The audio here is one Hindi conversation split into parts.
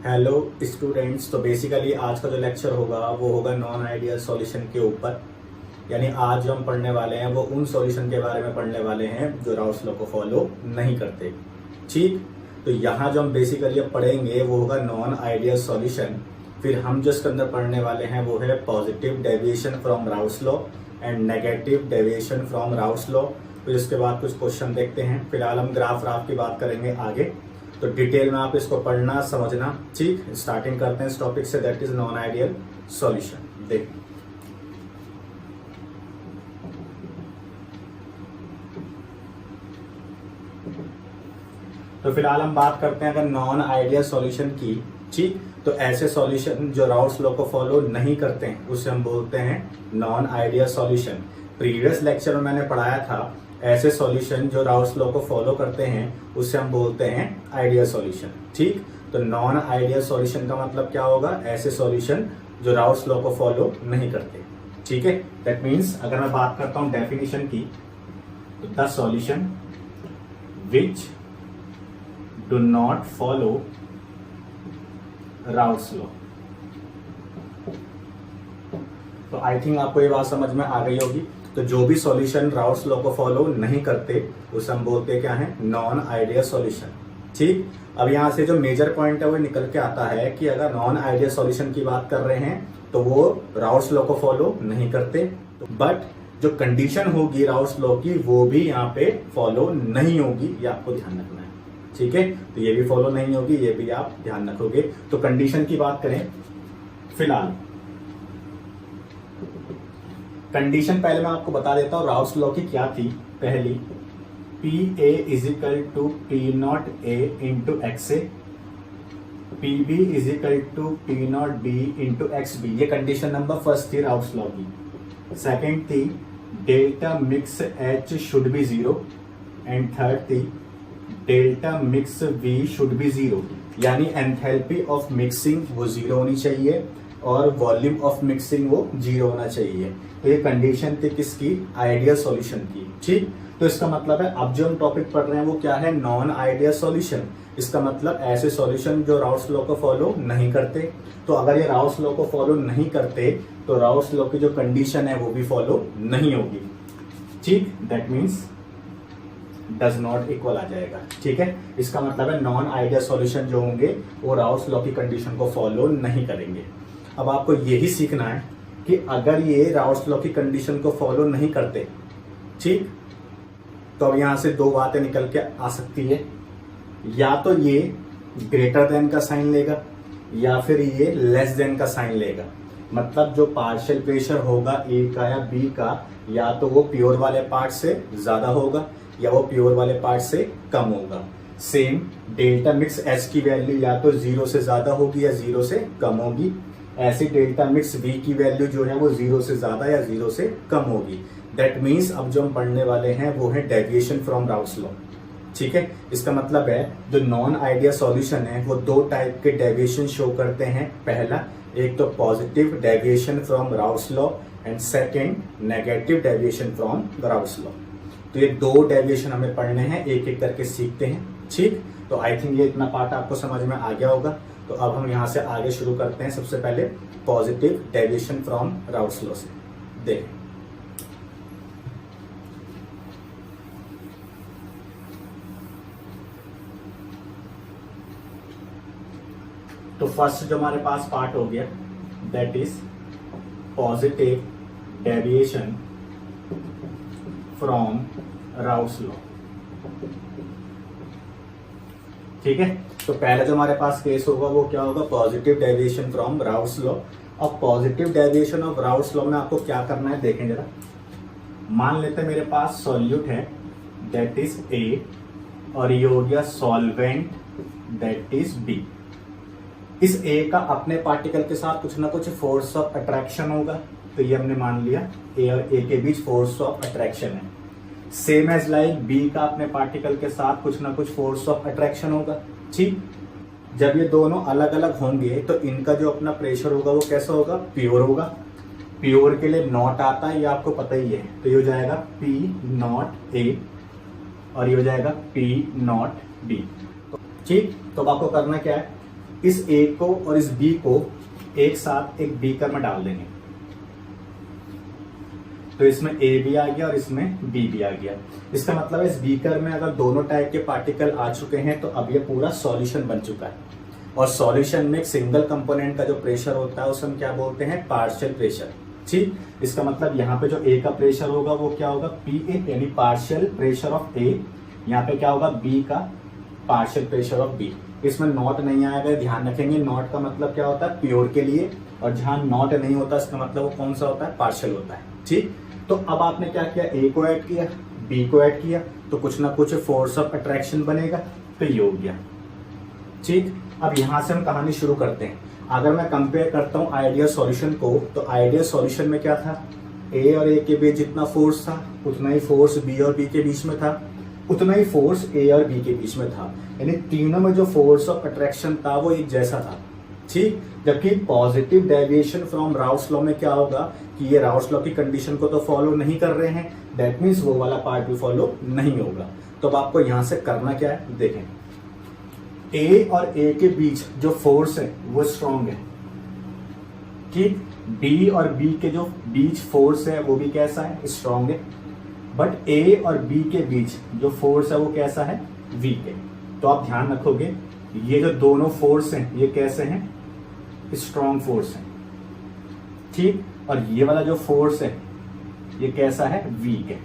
Hello students. तो बेसिकली आज का जो लेक्चर होगा वो होगा नॉन आइडियल सॉल्यूशन के ऊपर। यानी आज जो हम पढ़ने वाले हैं वो उन सॉल्यूशन के बारे में पढ़ने वाले हैं जो राउल्स लॉ को फॉलो नहीं करते। ठीक, तो यहाँ जो हम बेसिकली अब पढ़ेंगे वो होगा नॉन आइडियल सॉल्यूशन। फिर हम जो इसके अंदर पढ़ने वाले हैं वो है positive deviation from Raoult's law and negative deviation from Raoult's law. फिर उसके बाद कुछ क्वेश्चन देखते हैं। फिलहाल हम ग्राफ की बात करेंगे आगे, तो डिटेल में आप इसको पढ़ना समझना। ठीक, स्टार्टिंग करते हैं इस टॉपिक से, that is non ideal solution. देख, तो फिलहाल हम बात करते हैं अगर नॉन आइडियल सॉल्यूशन की। ठीक, तो ऐसे सॉल्यूशन जो राउल्स लॉ को फॉलो नहीं करते हैं उसे हम बोलते हैं non ideal solution. Previous lecture में मैंने पढ़ाया था ऐसे सॉल्यूशन जो राउल्स लॉ को फॉलो करते हैं उसे हम बोलते हैं आइडियल सॉल्यूशन। ठीक, तो नॉन आइडियल सॉल्यूशन का मतलब क्या होगा? ऐसे सॉल्यूशन जो राउल्स लॉ को फॉलो नहीं करते। ठीक है, दैट मीन्स अगर मैं बात करता हूं डेफिनेशन की, तो the solution which do not follow Raoult's law. तो आई थिंक आपको ये बात समझ में आ गई होगी। तो जो भी सॉल्यूशन राउल्स लॉ को फॉलो नहीं करते उसे हम बोलते हैं क्या है? Non ideal solution. ठीक, अब यहां से जो मेजर पॉइंट है वो निकल के आता है कि अगर नॉन आइडियल सॉल्यूशन की बात कर रहे हैं तो वो राउल्स लॉ को फॉलो नहीं करते, बट जो कंडीशन होगी राउल्स लॉ की वो भी यहाँ पे फॉलो नहीं होगी। ये आपको ध्यान रखना है। ठीक है, तो ये भी फॉलो नहीं होगी, ये भी आप ध्यान रखोगे। तो कंडीशन की बात करें, फिलहाल कंडीशन पहले मैं आपको बता देता हूं राउल्स लॉ की क्या थी। पहली, P A is equal to P not A into X A, P B is equal to P not B into X B. ये कंडीशन नंबर फर्स्ट थी राउल्स लॉ की। सेकेंड थी delta mix H should be zero, and third थी delta mix V should be zero. यानी एंथैल्पी ऑफ मिक्सिंग वो जीरो होनी चाहिए और वॉल्यूम ऑफ मिक्सिंग वो जीरो होना चाहिए। तो ये कंडीशन थी किसकी? आइडियल सॉल्यूशन की। ठीक, तो इसका मतलब है अब जो हम टॉपिक पढ़ रहे हैं वो क्या है? Non ideal solution. इसका मतलब ऐसे सॉल्यूशन जो राउल्स लॉ को फॉलो नहीं करते। तो अगर ये राउल्स लॉ को फॉलो नहीं करते तो राउल्स लॉ की जो कंडीशन है वो भी फॉलो नहीं होगी। ठीक, that means does not equal आ जाएगा। ठीक है, इसका मतलब है नॉन आइडियल सॉल्यूशन जो होंगे वो राउल्स लॉ की कंडीशन को फॉलो नहीं करेंगे। अब आपको यही सीखना है कि अगर ये राउल्स लॉ की कंडीशन को फॉलो नहीं करते, ठीक, तो अब यहां से दो बातें निकल के आ सकती है। या तो ये ग्रेटर देन का साइन लेगा या फिर ये लेस देन का साइन लेगा। मतलब जो पार्शियल प्रेशर होगा ए का या बी का, या तो वो प्योर वाले पार्ट से ज्यादा होगा या वो प्योर वाले पार्ट से कम होगा। सेम डेल्टा मिक्स एच की वैल्यू या तो जीरो से ज्यादा होगी या जीरो से कम होगी। ऐसी डेल्टा मिक्स वी की वैल्यू जो है वो जीरो से ज्यादा या जीरो से कम होगी। दैट मीन्स अब जो हम पढ़ने वाले हैं वो है डेविएशन फ्रॉम राउल्स लॉ। ठीक है, इसका मतलब है जो नॉन आइडियल सॉल्यूशन है वो दो टाइप के डेविएशन शो करते हैं। पहला, एक तो positive deviation from Raoult's law and second negative deviation from Raoult's law. तो ये दो डेविएशन हमें पढ़ने हैं, एक एक करके सीखते हैं। ठीक, तो आई थिंक ये इतना पार्ट आपको समझ में आ गया होगा। तो अब हम यहां से आगे शुरू करते हैं। सबसे पहले positive deviation from Raoult's law से देखें। तो फर्स्ट जो हमारे पास पार्ट हो गया that is positive deviation from Raoult's law. ठीक है, तो पहला जो हमारे पास केस होगा वो क्या होगा? Positive deviation from Raoult's law. अब positive deviation of Raoult's law में आपको क्या करना है देखें जरा। मान लेते हैं मेरे पास सॉल्यूट है दैट इज ए और ये हो गया सॉल्वेंट दैट इज बी। इस ए का अपने पार्टिकल के साथ कुछ ना कुछ फोर्स ऑफ अट्रैक्शन होगा, तो ये हमने मान लिया ए और ए के बीच फोर्स ऑफ अट्रैक्शन है। सेम एज लाइक बी का अपने पार्टिकल के साथ कुछ ना कुछ फोर्स ऑफ अट्रैक्शन होगा। ठीक, जब ये दोनों अलग अलग होंगे तो इनका जो अपना प्रेशर होगा वो कैसा होगा? प्योर होगा। प्योर के लिए नॉट आता है, ये आपको पता ही है। तो ये हो जाएगा पी नॉट ए और ये हो जाएगा पी नॉट बी। ठीक, तो अब आपको करना क्या है? इस ए को और इस बी को एक साथ एक बीकर में डाल देंगे, तो इसमें ए भी आ गया और इसमें बी भी आ गया। इसका मतलब है इस बीकर में अगर दोनों टाइप के पार्टिकल आ चुके हैं तो अब ये पूरा सॉल्यूशन बन चुका है। और सॉल्यूशन में एक सिंगल कंपोनेंट का जो प्रेशर होता है उसे हम क्या बोलते हैं, पार्शियल प्रेशर। ठीक, इसका मतलब यहाँ पे जो ए का प्रेशर होगा वो क्या होगा, पी ए, यानी पार्शियल प्रेशर ऑफ ए। यहाँ पे क्या होगा, बी का पार्शियल प्रेशर ऑफ बी। इसमें नॉट नहीं आएगा, ध्यान रखेंगे। नॉट का मतलब क्या होता है, प्योर के लिए, और जहां नॉट नहीं होता इसका मतलब वो कौन सा होता है, पार्शियल होता है। ठीक, तो अब आपने क्या किया, ए को ऐड किया, बी को ऐड किया, तो कुछ ना कुछ फोर्स ऑफ अट्रैक्शन बनेगा, तो ये हो गया। ठीक, अब यहां से हम कहानी शुरू करते हैं। अगर मैं कंपेयर करता हूं आइडियल सॉल्यूशन को, तो आइडियल सॉल्यूशन में क्या था, ए और ए के बीच जितना फोर्स था उतना ही फोर्स बी और बी के बीच में था, उतना ही फोर्स ए और बी के बीच में था, यानी तीनों में जो फोर्स ऑफ अट्रैक्शन था वो एक जैसा था। ठीक, जबकि positive deviation from routes law में क्या होगा कि ये राउट्स लॉ की कंडीशन को तो फॉलो नहीं कर रहे हैं, दैट मीन्स वो वाला पार्ट भी फॉलो नहीं होगा। तो अब आपको यहां से करना क्या है, देखें, ए और ए के बीच जो फोर्स है वो स्ट्रॉन्ग है। ठीक, बी और बी के जो बीच फोर्स है वो भी कैसा है, स्ट्रॉन्ग है। बट ए और बी के बीच जो फोर्स है वो कैसा है, वीक है। तो आप ध्यान रखोगे ये जो दोनों फोर्स हैं ये कैसे हैं, स्ट्रॉन्ग फोर्स हैं। ठीक, और ये वाला जो फोर्स है ये कैसा है, वीक है।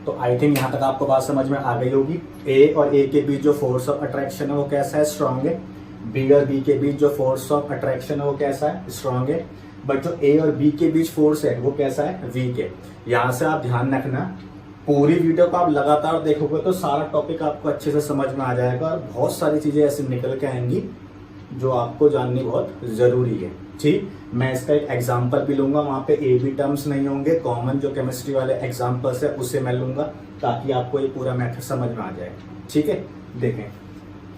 तो आई थिंक यहां तक आपको बात समझ में आ गई होगी। ए और ए के बीच जो फोर्स ऑफ अट्रैक्शन है वो कैसा है, स्ट्रॉन्ग है। बी और बी के बीच जो फोर्स ऑफ अट्रैक्शन है वो कैसा है, स्ट्रॉन्ग है। बट जो ए और बी के बीच फोर्स है वो कैसा है, वीक है। यहां से आप ध्यान रखना, पूरी वीडियो को आप लगातार देखोगे तो सारा टॉपिक आपको अच्छे से समझ में आ जाएगा और बहुत सारी चीजें ऐसे निकल के आएंगी जो आपको जाननी बहुत जरूरी है। ठीक, मैं इसका एक एग्जांपल भी लूंगा, वहां पे ए बी टर्म्स नहीं होंगे, कॉमन जो केमिस्ट्री वाले एग्जांपल्स है उसे मैं लूंगा ताकि आपको ये पूरा मेथड समझ में आ जाए। ठीक है, देखें,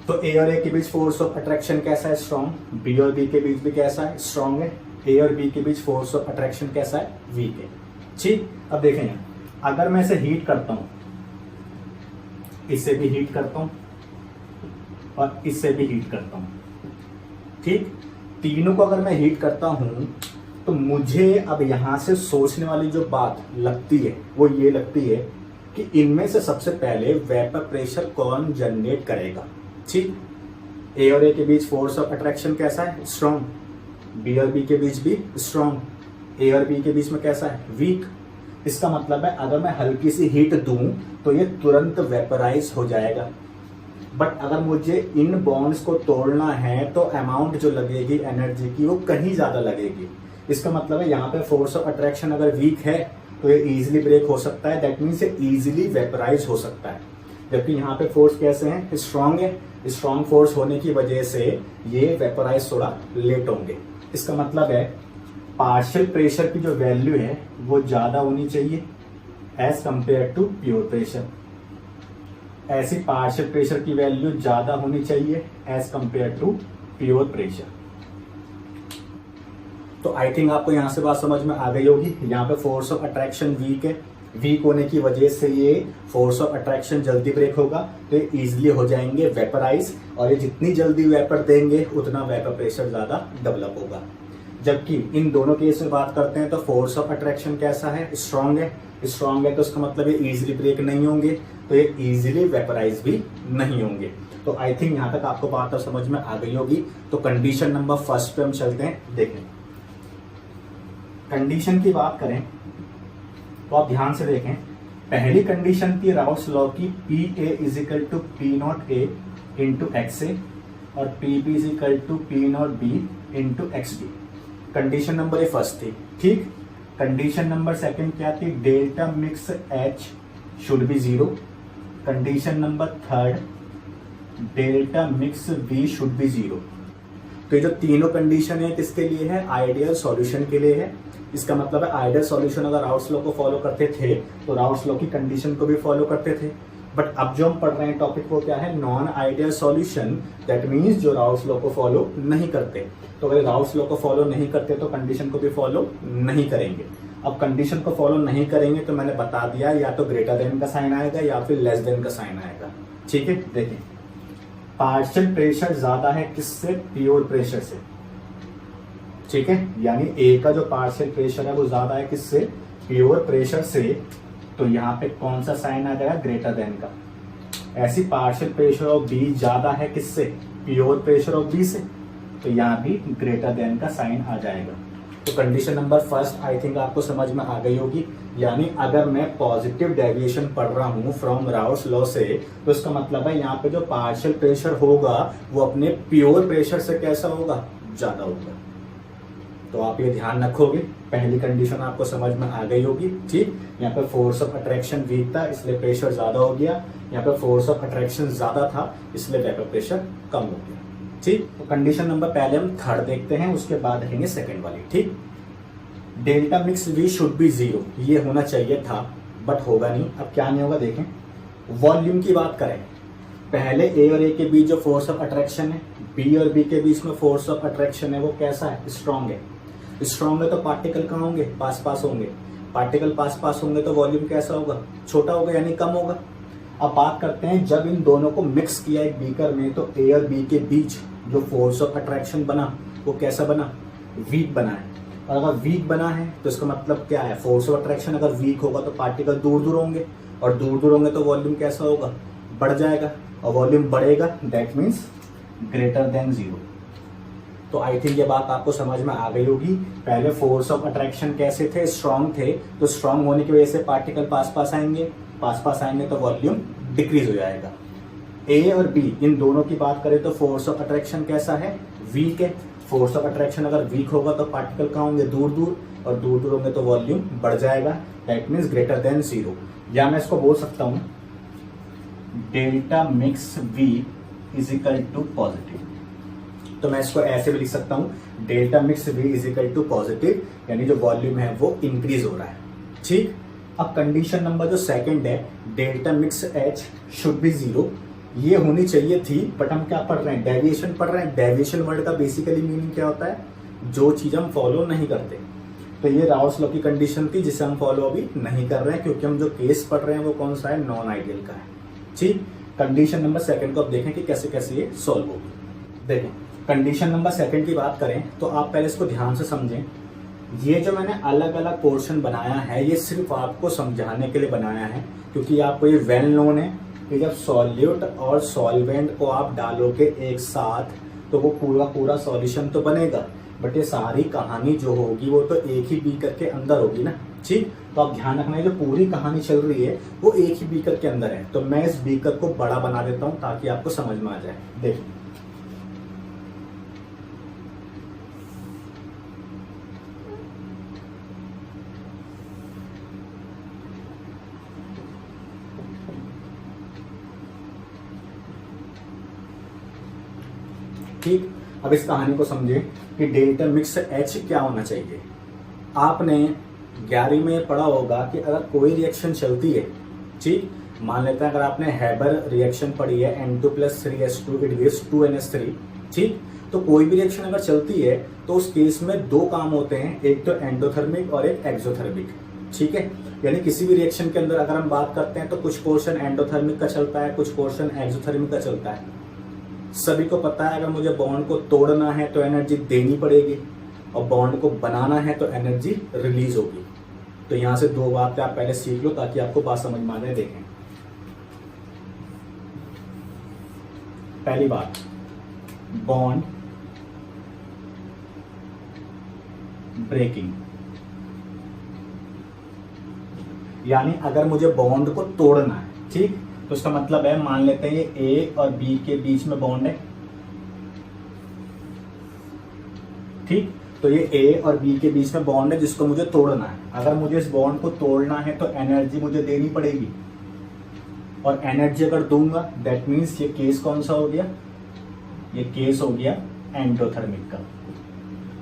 तो ए और ए के बीच फोर्स ऑफ अट्रैक्शन कैसा है, स्ट्रॉन्ग। बी और बी के बीच भी कैसा है, स्ट्रॉन्ग है। ए और बी के बीच फोर्स ऑफ अट्रैक्शन कैसा है, वीक है। ठीक, अब देखें, अगर मैं इसे हीट करता हूं, इससे भी हीट करता हूं और इससे भी हीट करता हूं, ठीक, तीनों को अगर मैं हीट करता हूं तो मुझे अब यहां से सोचने वाली जो बात लगती है वो ये लगती है कि इनमें से सबसे पहले वेपर प्रेशर कौन जनरेट करेगा। ठीक, ए और ए के बीच फोर्स ऑफ अट्रैक्शन कैसा है, स्ट्रॉन्ग। बी और बी के बीच भी स्ट्रॉन्ग। ए और बी के बीच में कैसा है, वीक। इसका मतलब है अगर मैं हल्की सी हीट दूं तो ये तुरंत वेपराइज हो जाएगा। बट अगर मुझे इन बॉन्ड्स को तोड़ना है तो अमाउंट जो लगेगी एनर्जी की वो कहीं ज्यादा लगेगी। इसका मतलब है यहाँ पे फोर्स ऑफ अट्रैक्शन अगर वीक है तो ये इजीली ब्रेक हो सकता है, दैट मीन्स ये इजीली वेपराइज हो सकता है। जबकि यहाँ पे फोर्स कैसे हैं, स्ट्रॉन्ग है। स्ट्रॉन्ग फोर्स होने की वजह से ये वेपराइज थोड़ा लेट होंगे। इसका मतलब है पार्शियल प्रेशर की जो वैल्यू है वो ज्यादा होनी चाहिए as compare to pure pressure. ऐसी पार्शियल प्रेशर की वैल्यू ज्यादा होनी चाहिए as compare to pure pressure. तो आई थिंक आपको यहां से बात समझ में आ गई होगी। यहाँ पे फोर्स ऑफ अट्रैक्शन वीक है, वीक होने की वजह से ये फोर्स ऑफ अट्रैक्शन जल्दी ब्रेक होगा तो ये इजिली हो जाएंगे वेपराइज, और ये जितनी जल्दी वेपर देंगे उतना वेपर प्रेशर ज्यादा डेवलप होगा। जबकि इन दोनों केस में बात करते हैं तो फोर्स ऑफ अट्रैक्शन कैसा है, स्ट्रॉन्ग है। स्ट्रॉन्ग है तो इसका मतलब ये इजीली ब्रेक नहीं होंगे, तो ये इजीली वेपराइज भी नहीं होंगे। तो आई थिंक यहां तक आपको बात समझ में आ गई होगी। तो कंडीशन नंबर फर्स्ट पे हम चलते हैं। देखें, कंडीशन की बात करें तो आप ध्यान से देखें, पहली कंडीशन थी राउट्स लॉ की, P A is equal to P not A into X A और P B is equal to P not B into X B. Condition number A first थी। ठीक, कंडीशन नंबर सेकंड क्या थी, delta mix H should be zero. Condition number third, delta mix B should be zero. तो ये जो तीनों कंडीशन है किसके लिए है, आइडियल सॉल्यूशन के लिए है। इसका मतलब है आइडियल सॉल्यूशन अगर राउट्स लॉ को फॉलो करते थे तो राउट्स लॉ की कंडीशन को भी फॉलो करते थे। बट अब जो हम पढ़ रहे हैं टॉपिक वो क्या है, non ideal solution, that means जो राउट्स लॉ को फॉलो नहीं करते। तो अगर राउट्स लॉ को फॉलो नहीं करते तो कंडीशन को भी फॉलो नहीं करेंगे। अब कंडीशन को फॉलो नहीं करेंगे तो मैंने बता दिया, या तो ग्रेटर देन का साइन आएगा या फिर लेस देन का साइन आएगा। ठीक है, देखें, पार्शियल प्रेशर ज्यादा है किससे? प्योर प्रेशर से। ठीक है, यानी ए का जो पार्शियल प्रेशर है वो ज्यादा है किससे? प्योर प्रेशर से। तो यहाँ पे कौन सा साइन आ जाएगा? ग्रेटर देन का। ऐसी पार्शियल प्रेशर ऑफ बी ज्यादा है किससे? प्योर प्रेशर ऑफ बी से। तो यहाँ भी ग्रेटर देन का साइन आ जाएगा। तो condition number first I think आपको समझ में आ गई होगी। यानी अगर मैं पॉजिटिव डेविएशन पढ़ रहा हूं फ्रॉम राउस लॉ से, तो इसका मतलब है यहाँ पे जो पार्शियल प्रेशर होगा वो अपने प्योर प्रेशर से कैसा होगा? ज्यादा होगा। तो आप ये ध्यान रखोगे। पहली कंडीशन आपको समझ में आ गई होगी। ठीक, यहाँ पे फोर्स ऑफ अट्रैक्शन वीक था इसलिए प्रेशर ज्यादा हो गया, यहाँ पे फोर्स ऑफ अट्रैक्शन ज्यादा था इसलिए वेपर प्रेशर कम हो गया। ठीक, तो कंडीशन नंबर पहले हम थर्ड देखते हैं, उसके बाद देखेंगे सेकंड वाली। ठीक, delta mix V should be zero, ये होना चाहिए था बट होगा नहीं। अब क्या नहीं होगा देखें। वॉल्यूम की बात करें, पहले ए और ए के बीच जो फोर्स ऑफ अट्रैक्शन है, बी और बी के बीच में फोर्स ऑफ अट्रैक्शन है, वो कैसा है? स्ट्रॉन्ग है। स्ट्रॉन्ग है तो पार्टिकल कहाँ होंगे? पास पास होंगे। पार्टिकल पास पास होंगे तो वॉल्यूम कैसा होगा? छोटा होगा, यानी कम होगा। अब बात करते हैं जब इन दोनों को मिक्स किया एक बीकर में, तो ए और बी के बीच जो फोर्स ऑफ अट्रैक्शन बना वो कैसा बना? वीक बना है। और अगर वीक बना है तो इसका मतलब क्या है? फोर्स ऑफ अट्रैक्शन अगर वीक होगा तो पार्टिकल दूर दूर होंगे, और दूर दूर होंगे तो वॉल्यूम कैसा होगा? बढ़ जाएगा। और वॉल्यूम बढ़ेगा that means greater than zero. तो आई थिंक ये बात आपको समझ में आ गई होगी। पहले फोर्स ऑफ अट्रैक्शन कैसे थे? स्ट्रॉन्ग थे। तो स्ट्रॉन्ग होने की वजह से पार्टिकल पास पास आएंगे, पास पास आएंगे तो वॉल्यूम डिक्रीज हो जाएगा। ए और बी इन दोनों की बात करें तो फोर्स ऑफ अट्रैक्शन कैसा है? वीक है। फोर्स ऑफ अट्रैक्शन अगर वीक होगा तो पार्टिकल कहाँ होंगे? दूर दूर, और दूर दूर होंगे तो वॉल्यूम बढ़ जाएगा that means greater than zero. या मैं इसको बोल सकता हूं delta mix V is equal to positive. तो मैं इसको ऐसे भी लिख सकता हूं delta mix V is equal to positive, यानी जो वॉल्यूम है वो इंक्रीज हो रहा है। ठीक, अब कंडीशन नंबर जो सेकंड है, delta mix H should be zero, ये होनी चाहिए थी बट हम क्या पढ़ रहे हैं? डेविएशन पढ़ रहे हैं। डेविएशन वर्ड का बेसिकली मीनिंग क्या होता है? जो चीज हम फॉलो नहीं करते। तो ये राउस लॉ की कंडीशन थी जिसे हम फॉलो अभी नहीं कर रहे हैं, क्योंकि हम जो केस पढ़ रहे हैं वो कौन सा है? नॉन आइडियल का है। ठीक, कंडीशन नंबर सेकंड को अब देखें कि कैसे कैसे ये सॉल्व होगी। देखें, कंडीशन नंबर सेकंड की बात करें तो आप पहले इसको ध्यान से समझें। ये जो मैंने अलग अलग पोर्शन बनाया है ये सिर्फ आपको समझाने के लिए बनाया है, क्योंकि आपको ये वेल नोन है कि जब सॉल्यूट और सॉल्वेंट को आप डालोगे एक साथ तो वो पूरा पूरा सॉल्यूशन तो बनेगा, बट ये सारी कहानी जो होगी वो तो एक ही बीकर के अंदर होगी ना। ठीक, तो आप ध्यान रखना है जो पूरी कहानी चल रही है वो एक ही बीकर के अंदर है। तो मैं इस बीकर को बड़ा बना देता हूं ताकि आपको समझ में आ जाए। देखिए, ठीक, अब इस कहानी को समझे कि डेल्टा मिक्स एच क्या होना चाहिए। आपने 11वीं में पढ़ा होगा कि अगर कोई रिएक्शन चलती है, ठीक, मान लेते हैं अगर आपने हैबर रिएक्शन पढ़ी है N2 + 3H2 it gives 2NH3, ठीक, तो कोई भी रिएक्शन अगर चलती है तो उस केस में दो काम होते हैं, एक तो एंडोथर्मिक और एक एक्सोथर्मिक। ठीक है, यानी किसी भी रिएक्शन के अंदर अगर हम बात करते हैं तो कुछ पोर्शन एंडोथर्मिक का चलता है, कुछ पोर्शन एक्सोथर्मिक का चलता है। सभी को पता है अगर मुझे बॉन्ड को तोड़ना है तो एनर्जी देनी पड़ेगी, और बॉन्ड को बनाना है तो एनर्जी रिलीज होगी। तो यहां से दो बातें आप पहले सीख लो ताकि आपको बात समझ में आ जाए। देखें, पहली बात, बॉन्ड ब्रेकिंग, यानी अगर मुझे बॉन्ड को तोड़ना है, ठीक, तो इसका मतलब है मान लेते हैं ये ए और बी के बीच में बॉन्ड है, ठीक, तो ये ए और बी के बीच में बॉन्ड है जिसको मुझे तोड़ना है। अगर मुझे इस बॉन्ड को तोड़ना है तो एनर्जी मुझे देनी पड़ेगी, और एनर्जी अगर दूंगा दैट मीन्स ये केस कौन सा हो गया? ये केस हो गया एंडोथर्मिक का।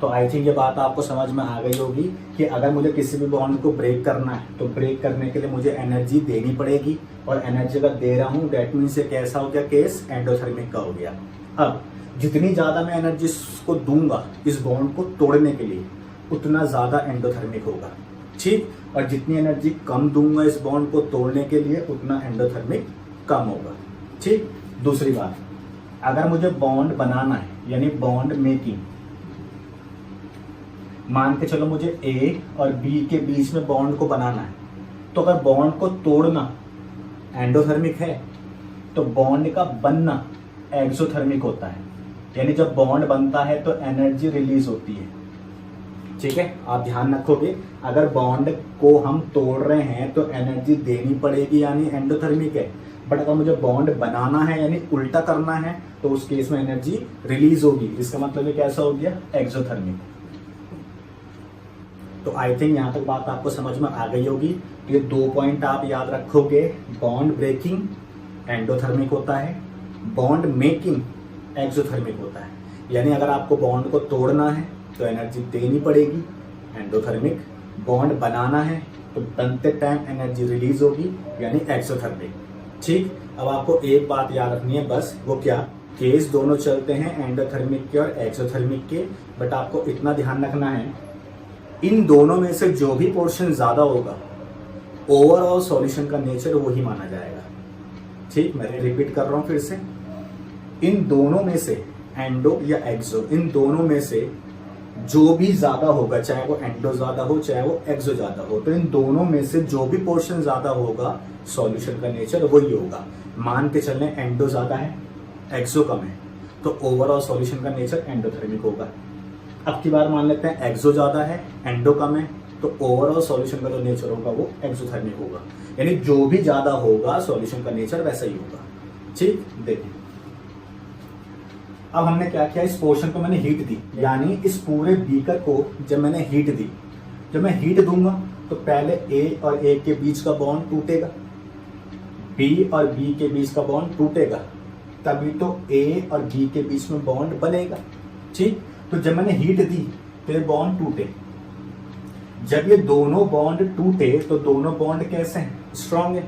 तो आई थिंक ये बात आपको समझ में आ गई होगी कि अगर मुझे किसी भी बॉन्ड को ब्रेक करना है तो ब्रेक करने के लिए मुझे एनर्जी देनी पड़ेगी, और एनर्जी अगर दे रहा हूं दैट मीन्स ये कैसा हो गया? केस एंडोथर्मिक का हो गया। अब जितनी ज्यादा मैं एनर्जी को दूंगा इस बॉन्ड को तोड़ने के लिए उतना ज्यादा एंडोथर्मिक होगा, ठीक, और जितनी एनर्जी कम दूंगा इस बॉन्ड को तोड़ने के लिए उतना एंडोथर्मिक कम होगा, ठीक। दूसरी बात, अगर मुझे बॉन्ड बनाना है यानी बॉन्ड मेकिंग, मान के चलो मुझे ए और बी के बीच में बॉन्ड को बनाना है, तो अगर बॉन्ड को तोड़ना एंडोथर्मिक है तो बॉन्ड का बनना एक्सोथर्मिक होता है। यानी जब बॉन्ड बनता है तो एनर्जी रिलीज होती है। ठीक है, आप ध्यान रखोगे, अगर बॉन्ड को हम तोड़ रहे हैं तो एनर्जी देनी पड़ेगी यानी एंडोथर्मिक है, बट अगर मुझे बॉन्ड बनाना है यानी उल्टा करना है तो उस केस में एनर्जी रिलीज होगी। इसका मतलब ये कैसा हो गया, एक्सोथर्मिक। तो आई थिंक यहाँ तक बात आपको समझ में आ गई होगी। ये 2 पॉइंट आप याद रखोगे, बॉन्ड ब्रेकिंग एंडोथर्मिक होता है, बॉन्ड मेकिंग एक्सोथर्मिक होता है। यानी अगर आपको बॉन्ड को तोड़ना है तो एनर्जी देनी पड़ेगी एंडोथर्मिक, बॉन्ड बनाना है तो बनते टाइम एनर्जी रिलीज होगी यानी एक्सोथर्मिक। ठीक, अब आपको एक बात याद रखनी है बस, वो क्या, केस दोनों चलते हैं एंडोथर्मिक के और एक्सोथर्मिक के, बट आपको इतना ध्यान रखना है इन दोनों में से जो भी पोर्शन ज्यादा होगा ओवरऑल सॉल्यूशन का नेचर वही माना जाएगा। ठीक, मैं रिपीट कर रहा हूं फिर से, इन दोनों में से एंडो या एक्सो, इन दोनों में से जो भी ज्यादा होगा, चाहे वो एंडो ज्यादा हो चाहे वो एक्सो ज्यादा हो, तो इन दोनों में से जो भी पोर्शन ज्यादा होगा सॉल्यूशन का नेचर वही होगा। मान के चलने एंडो ज्यादा है एक्सो कम है तो ओवरऑल सॉल्यूशन का नेचर एंडोथर्मिक होगा। अब की बार मान लेते हैं एक्सो ज्यादा है एंडो कम है तो ओवरऑल सॉल्यूशन का जो नेचर होगा वो एक्सोथर्मिक होगा। यानी जो भी ज्यादा होगा सॉल्यूशन का नेचर वैसा ही होगा। ठीक, देखिए अब हमने क्या किया, इस पोर्शन को मैंने हीट दी, यानी इस पूरे बीकर को जब मैंने हीट दी, जब मैं हीट दूंगा तो पहले ए और ए के बीच का बॉन्ड टूटेगा, बी और बी के बीच का बॉन्ड टूटेगा, तभी तो ए और बी के बीच में बॉन्ड बनेगा। ठीक, तो जब मैंने हीट दी तो ये बॉन्ड टूटे, जब ये दोनों बॉन्ड टूटे तो दोनों बॉन्ड कैसे हैं, स्ट्रांग है।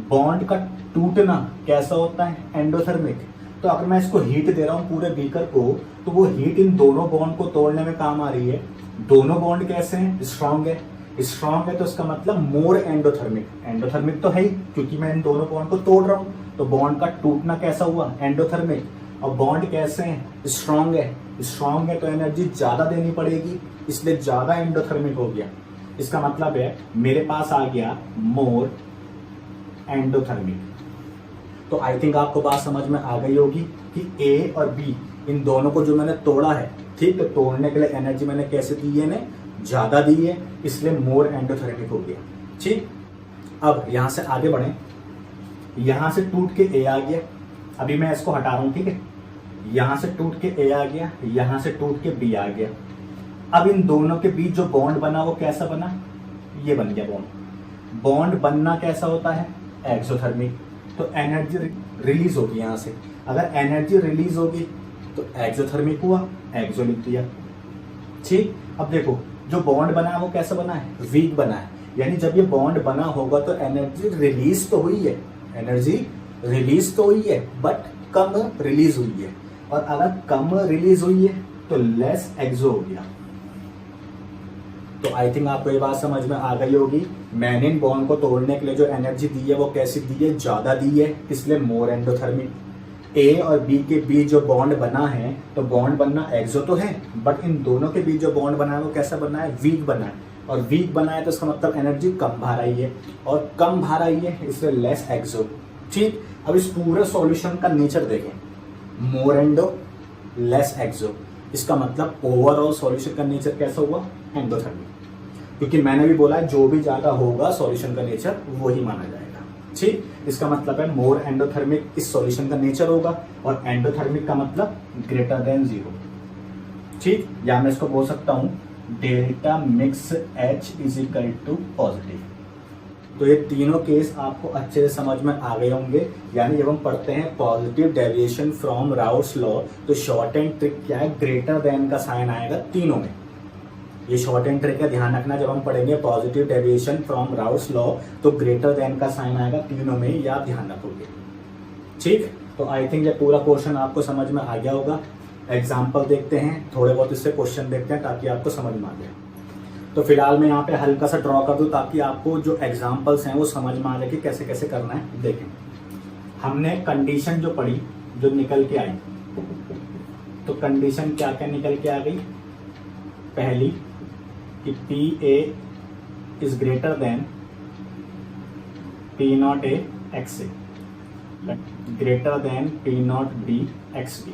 बॉन्ड का टूटना कैसा होता है, एंडोथर्मिक। तो अगर मैं इसको हीट दे रहा हूं पूरे बीकर को तो वो हीट इन दोनों बॉन्ड को तोड़ने में काम आ रही है। दोनों बॉन्ड कैसे हैं, स्ट्रांग है। स्ट्रांग है तो इसका मतलब मोर एंडोथर्मिक, एंडोथर्मिक तो है ही क्योंकि मैं इन दोनों बॉन्ड को तोड़ रहा हूं, तो बॉन्ड का टूटना कैसा हुआ, एंडोथर्मिक। और बॉन्ड कैसे हैं, स्ट्रांग है। स्ट्रांग है तो एनर्जी ज्यादा देनी पड़ेगी, इसलिए ज्यादा एंडोथर्मिक हो गया। इसका मतलब है मेरे पास आ गया मोर एंडोथर्मिक। तो आई थिंक आपको बात समझ में आ गई होगी कि ए और बी इन दोनों को जो मैंने तोड़ा है, ठीक, तो तोड़ने के लिए एनर्जी मैंने कैसे दी है, ज्यादा दी है, इसलिए मोर एंडोथर्मिक हो गया। ठीक, अब यहां से आगे बढ़े, यहां से टूट के ए आ गया, अभी मैं इसको हटा रहा हूं, ठीक है, यहां से टूट के ए आ गया, यहां से टूट के बी आ गया। अब इन दोनों के बीच जो बॉन्ड बना वो कैसा बना, ये बन गया बॉन्ड। बॉन्ड बनना कैसा होता है, एक्सोथर्मिक। तो एनर्जी रिलीज होगी यहां से, अगर एनर्जी रिलीज होगी तो एक्सोथर्मिक हुआ, एक्सो लिख दिया। ठीक, अब देखो जो बॉन्ड बना है वो कैसा बना है, वीक बना है। यानी जब ये बॉन्ड बना होगा तो एनर्जी रिलीज तो हुई है, एनर्जी रिलीज तो हुई है बट कम रिलीज हुई है, और अगर कम रिलीज हुई है तो लेस एक्सो हो गया। तो आई थिंक आपको ये बात समझ में आ गई होगी, मैंने इन बॉन्ड को तोड़ने के लिए जो एनर्जी दी है वो कैसी दी है, ज्यादा दी है, इसलिए मोर एंडोथर्मिक। ए और बी के बीच जो बॉन्ड बना है तो बॉन्ड बनना एक्सो तो है, बट इन दोनों के बीच जो बॉन्ड बना है वो कैसा बना है, वीक बना है। और वीक बना है तो इसका मतलब एनर्जी कम बाहर आई है, और कम बाहर आई है इसलिए लेस एक्सो। ठीक, अब इस पूरे सॉल्यूशन का नेचर देखें, मोर एंडो लेस एक्सो, इसका मतलब ओवरऑल सॉल्यूशन का नेचर कैसा हुआ, एंडोथर्मिक। क्योंकि मैंने भी बोला है जो भी ज्यादा होगा सॉल्यूशन का नेचर वही माना जाएगा। ठीक, इसका मतलब है मोर एंडोथर्मिक इस सॉल्यूशन का नेचर होगा, और एंडोथर्मिक का मतलब ग्रेटर देन 0। ठीक, या मैं इसको बोल सकता हूं delta mix H is equal to positive. तो ये तीनों केस आपको अच्छे से समझ में आ गए होंगे। यानी जब हम पढ़ते हैं positive deviation from routes law तो शॉर्ट एंड ट्रिक क्या है, ग्रेटर देन का साइन आएगा तीनों में। ये शॉर्ट एंड ट्रिक का ध्यान रखना, जब हम पढ़ेंगे positive deviation from routes law तो ग्रेटर देन का साइन आएगा तीनों में, ये आप ध्यान रखोगे। ठीक, तो आई थिंक ये पूरा क्वेश्चन आपको समझ में आ गया होगा। एग्जाम्पल देखते हैं, थोड़े बहुत इससे क्वेश्चन देखते हैं ताकि आपको समझ में आ जाए। तो फिलहाल मैं यहाँ पे हल्का सा ड्रॉ कर दूं ताकि आपको जो एग्जाम्पल्स हैं वो समझ में आ जाए कि कैसे कैसे करना है। देखें, हमने कंडीशन जो पढ़ी जो निकल के आई। तो कंडीशन क्या क्या निकल के आ गई? पहली कि P A is greater than P not A X A, greater than P not B X B.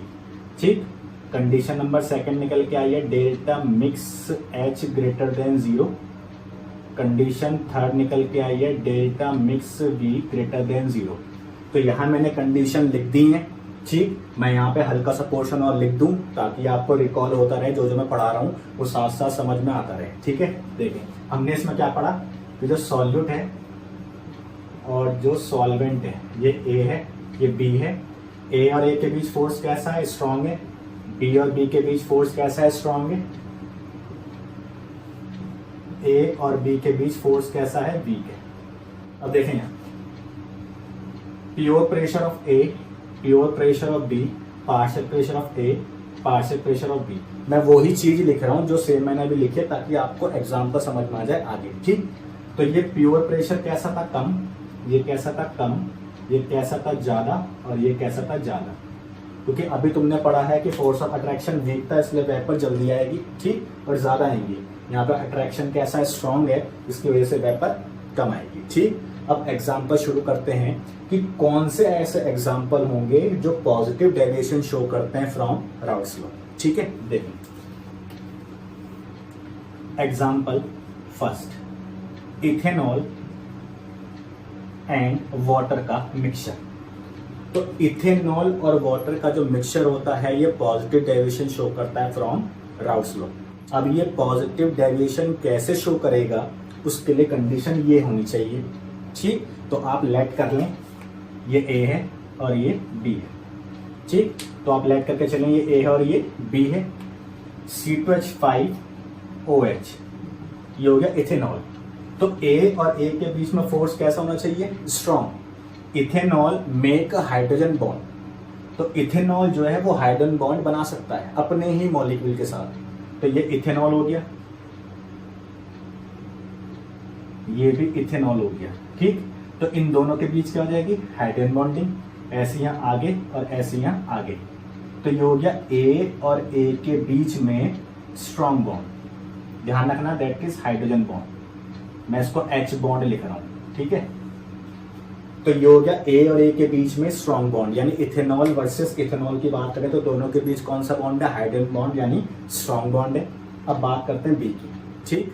ठीक। कंडीशन नंबर सेकंड निकल के आई है delta mix H greater than 0। Condition third निकल के आई है delta mix V greater than 0। तो यहां मैंने कंडीशन लिख दी है। ठीक। मैं यहाँ पे हल्का सा पोर्शन और लिख दूं ताकि आपको रिकॉल होता रहे, जो जो मैं पढ़ा रहा हूँ वो साथ साथ समझ में आता रहे। ठीक है, देखें हमने इसमें क्या पढ़ा कि जो सॉल्यूट है और जो सॉल्वेंट है, ये ए है, ये बी है। ए और ए के बीच फोर्स कैसा है? स्ट्रांग है। बी और बी के बीच फोर्स कैसा है? स्ट्रांग है। ए और बी के बीच फोर्स कैसा है? वीक है। अब देखें यहाँ pure pressure of A, pure pressure of B, partial pressure of A, partial pressure of B. मैं वही चीज लिख रहा हूं जो सेम मैंने अभी लिखी है ताकि आपको एग्जाम्पल समझ में आ जाए आगे। ठीक। तो ये प्योर प्रेशर कैसा था? कम। ये कैसा था? कम। ये कैसा था? ज्यादा। और ये कैसा था? ज्यादा। क्योंकि अभी तुमने पढ़ा है कि फोर्स ऑफ अट्रैक्शन वीक था, इसलिए वेपर जल्दी आएगी। ठीक। और ज्यादा आएंगी। यहाँ पे अट्रैक्शन कैसा है? स्ट्रांग है, इसकी वजह से वेपर कम आएगी। ठीक। अब एग्जाम्पल शुरू करते हैं कि कौन से ऐसे एग्जाम्पल होंगे जो पॉजिटिव डेविएशन शो करते हैं फ्रॉम राउल्स लॉ। ठीक है, देखिए example first, ethanol and water का मिक्सचर। तो इथेनॉल और वाटर का जो मिक्सचर होता है ये पॉजिटिव डेविएशन शो करता है फ्रॉम राउल्स लॉ। अब ये पॉजिटिव डेविएशन कैसे शो करेगा, उसके लिए कंडीशन ये होनी चाहिए। ठीक। तो आप लेट कर लें, ये ए है और ये बी है। ठीक। तो आप लेट करके चलें, ये ए है और ये बी है। C2H5OH ये हो गया इथेनॉल। तो ए और ए के बीच में फोर्स कैसा होना चाहिए? Strong. Ethanol make hydrogen bond. तो इथेनॉल जो है वो हाइड्रोजन बॉन्ड बना सकता है अपने ही मॉलिक्यूल के साथ। तो ये इथेनॉल हो गया, ये भी इथेनॉल हो गया। ठीक। तो इन दोनों के बीच क्या हो जाएगी? Hydrogen bonding. ऐसे यहां आगे और ऐसे यहां आगे। तो ये हो गया ए और ए के बीच में स्ट्रॉन्ग बॉन्ड। ध्यान रखना दैट इज हाइड्रोजन बॉन्ड। मैं इसको H बॉन्ड लिख रहा हूं। ठीक है। तो ये हो गया ए और ए के बीच में स्ट्रॉन्ग बॉन्ड, यानी इथेनॉल वर्सेस इथेनॉल की बात करें तो दोनों के बीच कौन सा बॉन्ड है? हाइड्रोजन बॉन्ड, यानी स्ट्रॉन्ग बॉन्ड है। अब बात करते हैं बी की। ठीक।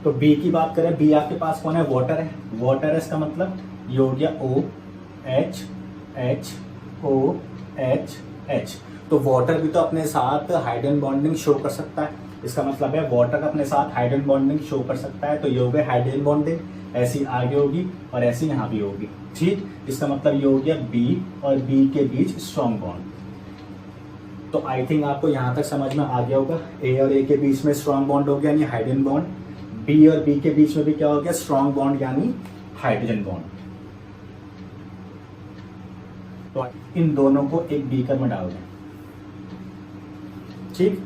तो बी की बात करें, बी आपके पास कौन है? वाटर है। वाटर है, इसका मतलब ये हो गया OH H OH H। तो वाटर भी तो अपने साथ हाइड्रोजन बॉन्डिंग शो कर सकता है। इसका मतलब है वाटर अपने साथ हाइड्रोजन बॉन्डिंग शो कर सकता है। तो ये हो गया हाइड्रोजन बॉन्डिंग, ऐसी आगे होगी और ऐसी यहाँ भी होगी। ठीक। इसका मतलब ये हो गया बी और बी के बीच स्ट्रॉन्ग बॉन्ड। तो आई थिंक आपको यहाँ तक समझ में आ गया होगा। ए और ए के बीच में स्ट्रॉन्ग बॉन्ड हो गया यानी हाइड्रोजन बॉन्ड। बी और बी के बीच में भी क्या हो गया? स्ट्रॉन्ग बॉन्ड यानी हाइड्रोजन बॉन्ड। तो इन दोनों को एक बीकर में डाल दें। ठीक।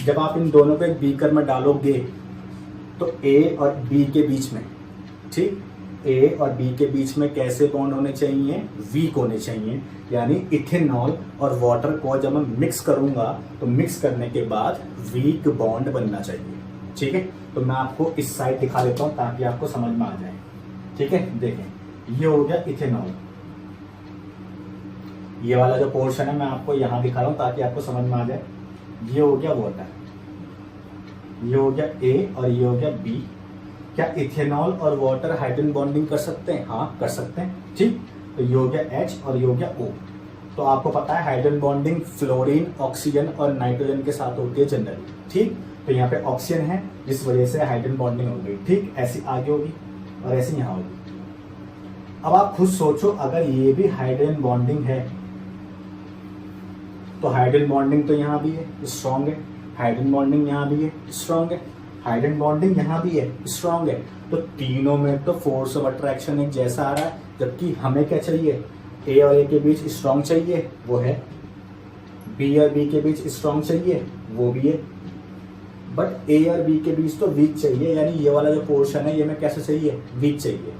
जब आप इन दोनों को एक बीकर में डालोगे तो ए और बी के बीच में, ठीक, ए और बी के बीच में कैसे बॉन्ड होने चाहिए? वीक होने चाहिए। यानी इथेनॉल और वाटर को जब मैं मिक्स करूंगा तो मिक्स करने के बाद वीक बॉन्ड बनना चाहिए। ठीक है। तो मैं आपको इस साइड दिखा देता हूं ताकि आपको समझ में आ जाए। ठीक है, देखें ये हो गया इथेनॉल। ये वाला जो पोर्शन है मैं आपको यहां दिखा रहा हूं ताकि आपको समझ में आ जाए। ये हो गया वाटर, ये हो गया ए और ये हो गया बी। क्या इथेनॉल और वाटर हाइड्रोजन बॉन्डिंग कर सकते हैं? हाँ, कर सकते हैं। ठीक। तो ये हो गया H और ये हो गया O। तो आपको पता है हाइड्रोजन बॉन्डिंग फ्लोरीन, ऑक्सीजन और नाइट्रोजन के साथ होती है जनरली। ठीक। तो यहाँ पे ऑक्सीजन है जिस वजह से हाइड्रोजन बॉन्डिंग हो गई। ठीक। ऐसी आगे होगी और ऐसी यहाँ होगी। अब आप खुद सोचो, अगर ये भी हाइड्रोजन बॉन्डिंग है तो हाइड्रोजन बॉन्डिंग तो यहाँ भी है, स्ट्रॉन्ग है। हाइड्रोजन बॉन्डिंग यहाँ भी है, स्ट्रॉन्ग है। हाइड्रोजन बॉन्डिंग यहाँ भी है, स्ट्रॉन्ग है। तो तीनों में तो फोर्स ऑफ अट्रैक्शन एक जैसा आ रहा है। जबकि हमें क्या चाहिए? ए और ए के बीच स्ट्रॉन्ग चाहिए, वो है। बी और बी के बीच स्ट्रॉन्ग चाहिए, वो भी है। बट ए और बी के बीच तो वीक चाहिए, यानी ये वाला जो पोर्शन है ये में कैसे चाहिए? वीक चाहिए।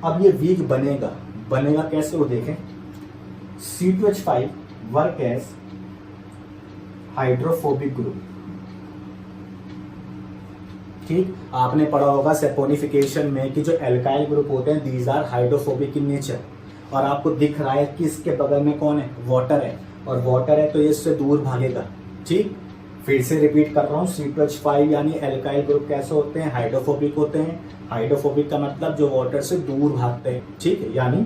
अब ये वीक बनेगा कैसे? वो देखें, C2H5 work as hydrophobic group. ठीक, आपने पढ़ा होगा सेपोनिफिकेशन में कि जो एल्काइल ग्रुप होते हैं these are hydrophobic in nature, और आपको दिख रहा है कि इसके बगल में कौन है, वाटर है, और वाटर है तो ये इससे दूर भागेगा। ठीक, फिर से रिपीट कर रहा हूँ, C2H5 यानी एल्काइल ग्रुप कैसे होते हैं, हाइड्रोफोबिक होते हैं। हाइड्रोफोबिक का मतलब जो वाटर से दूर भागते हैं। ठीक है, यानी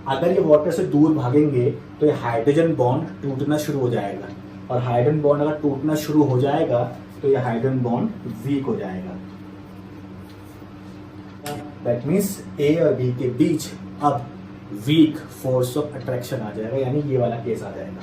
अगर ये वाटर से दूर भागेंगे तो ये हाइड्रोजन बॉन्ड टूटना शुरू हो जाएगा, और हाइड्रोजन बॉन्ड अगर टूटना शुरू हो जाएगा तो ये हाइड्रोजन बॉन्ड वीक हो जाएगा। दैट मीन्स ए और बी के बीच अब वीक फोर्स ऑफ अट्रैक्शन आ जाएगा, यानी ये वाला केस आ जाएगा।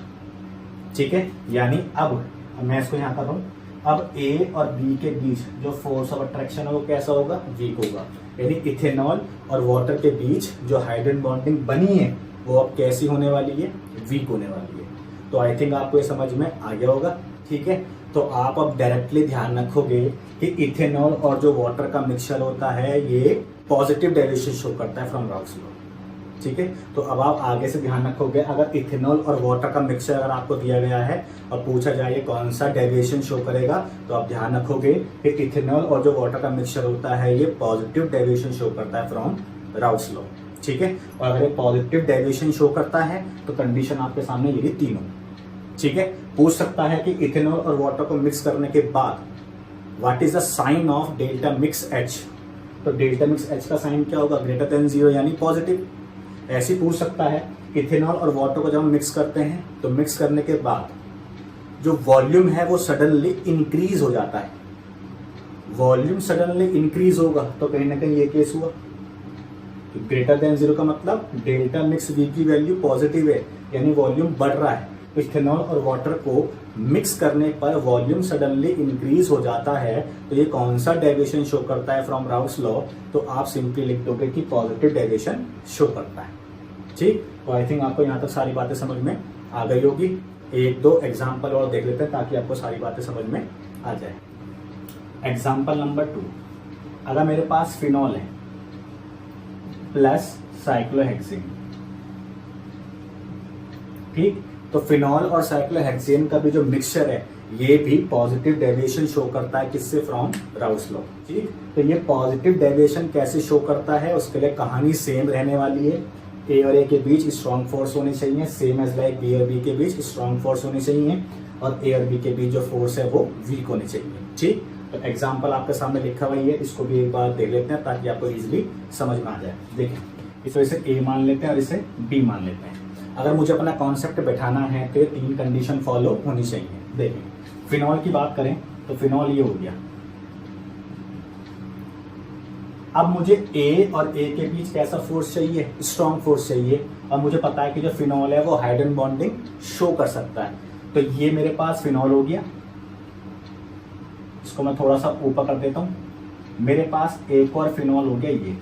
ठीक है, यानी अब मैं इसको यहाँ कर रहा हूँ, अब ए और बी के बीच जो फोर्स ऑफ अट्रैक्शन है वो कैसा होगा, वीक होगा। यानी इथेनॉल और वाटर के बीच जो हाइड्रोजन बॉन्डिंग बनी है वो अब कैसी होने वाली है, वीक होने वाली है। तो आई थिंक आपको ये समझ में आ गया होगा। ठीक है, तो आप अब डायरेक्टली ध्यान रखोगे कि इथेनॉल और जो वाटर का मिक्सचर होता है ये पॉजिटिव डेरिवेशन शो करता है फ्रॉम राउल्स लॉ। ठीक है, तो अब आप आगे से ध्यान रखोगे, अगर इथेनॉल और वाटर का मिक्सचर अगर आपको दिया गया है और पूछा जाए कौन सा डेविएशन शो करेगा, तो आप ध्यान रखोगे कि इथेनॉल और जो वाटर का मिक्सचर होता है ये पॉजिटिव डेविएशन शो करता है फ्रॉम राउल्स लॉ। ठीक है, और अगर पॉजिटिव डेविएशन शो करता है तो कंडीशन आपके सामने ये तीनों। ठीक है, पूछ सकता है कि इथेनॉल और वाटर को मिक्स करने के बाद what is the sign of delta mix H, तो डेल्टा मिक्स H का साइन क्या होगा, ग्रेटर देन 0 यानी पॉजिटिव। ऐसे पूछ सकता है इथेनॉल और वाटर को जब हम मिक्स करते हैं तो मिक्स करने के बाद जो वॉल्यूम है वो सडनली इंक्रीज हो जाता है, वॉल्यूम सडनली इंक्रीज होगा तो कहीं ना कहीं ये केस हुआ। तो ग्रेटर देन 0 का मतलब डेल्टा मिक्स V की वैल्यू पॉजिटिव है, यानी वॉल्यूम बढ़ रहा है। तो इथेनॉल और वाटर को मिक्स करने पर वॉल्यूम सडनली इंक्रीज हो जाता है, तो ये कौन सा डेविएशन शो करता है फ्रॉम राउल्स लॉ, तो आप सिंपली लिख दोगे कि पॉजिटिव डेविएशन शो करता है। ठीक, तो आई थिंक आपको यहाँ तक सारी बातें समझ में आ गई होगी। एक दो एग्जाम्पल और देख लेते हैं ताकि आपको सारी बातें समझ में आ जाए। एग्जाम्पल नंबर 2, अगर मेरे पास फिनॉल है प्लस साइक्लोहेक्सेन। ठीक, तो फिनॉल और साइक्लोहेक्सेन का भी जो मिक्सचर है ये भी पॉजिटिव डेविएशन शो करता है, किससे, फ्रॉम राउल्स लॉ। ठीक, तो ये पॉजिटिव डेविएशन कैसे शो करता है उसके लिए कहानी सेम रहने वाली है। ए और ए के बीच स्ट्रॉन्ग फोर्स होनी चाहिए, सेम एज लाइक बी और बी के बीच स्ट्रॉन्ग फोर्स होनी चाहिए, और ए और बी के बीच जो फोर्स है वो वीक होनी चाहिए। ठीक, तो एग्जाम्पल आपके सामने लिखा हुआ है, इसको भी एक बार देख लेते हैं ताकि आपको इजिली समझ में आ जाए। देखिए, इस वजह से ए मान लेते हैं और इसे बी मान लेते हैं। अगर मुझे अपना कॉन्सेप्ट बैठाना है तो ये 3 कंडीशन फॉलो होनी चाहिए। देखिए, फिनॉल की बात करें तो फिनॉल ये हो गया। अब मुझे ए और ए के बीच कैसा फोर्स चाहिए, स्ट्रॉन्ग फोर्स चाहिए, और मुझे पता है कि जो फिनॉल है वो हाइड्रोजन बॉन्डिंग शो कर सकता है। तो ये मेरे पास फिनॉल हो गया, इसको मैं थोड़ा सा ऊपर कर देता हूं। मेरे पास एक और फिनॉल हो गया ये।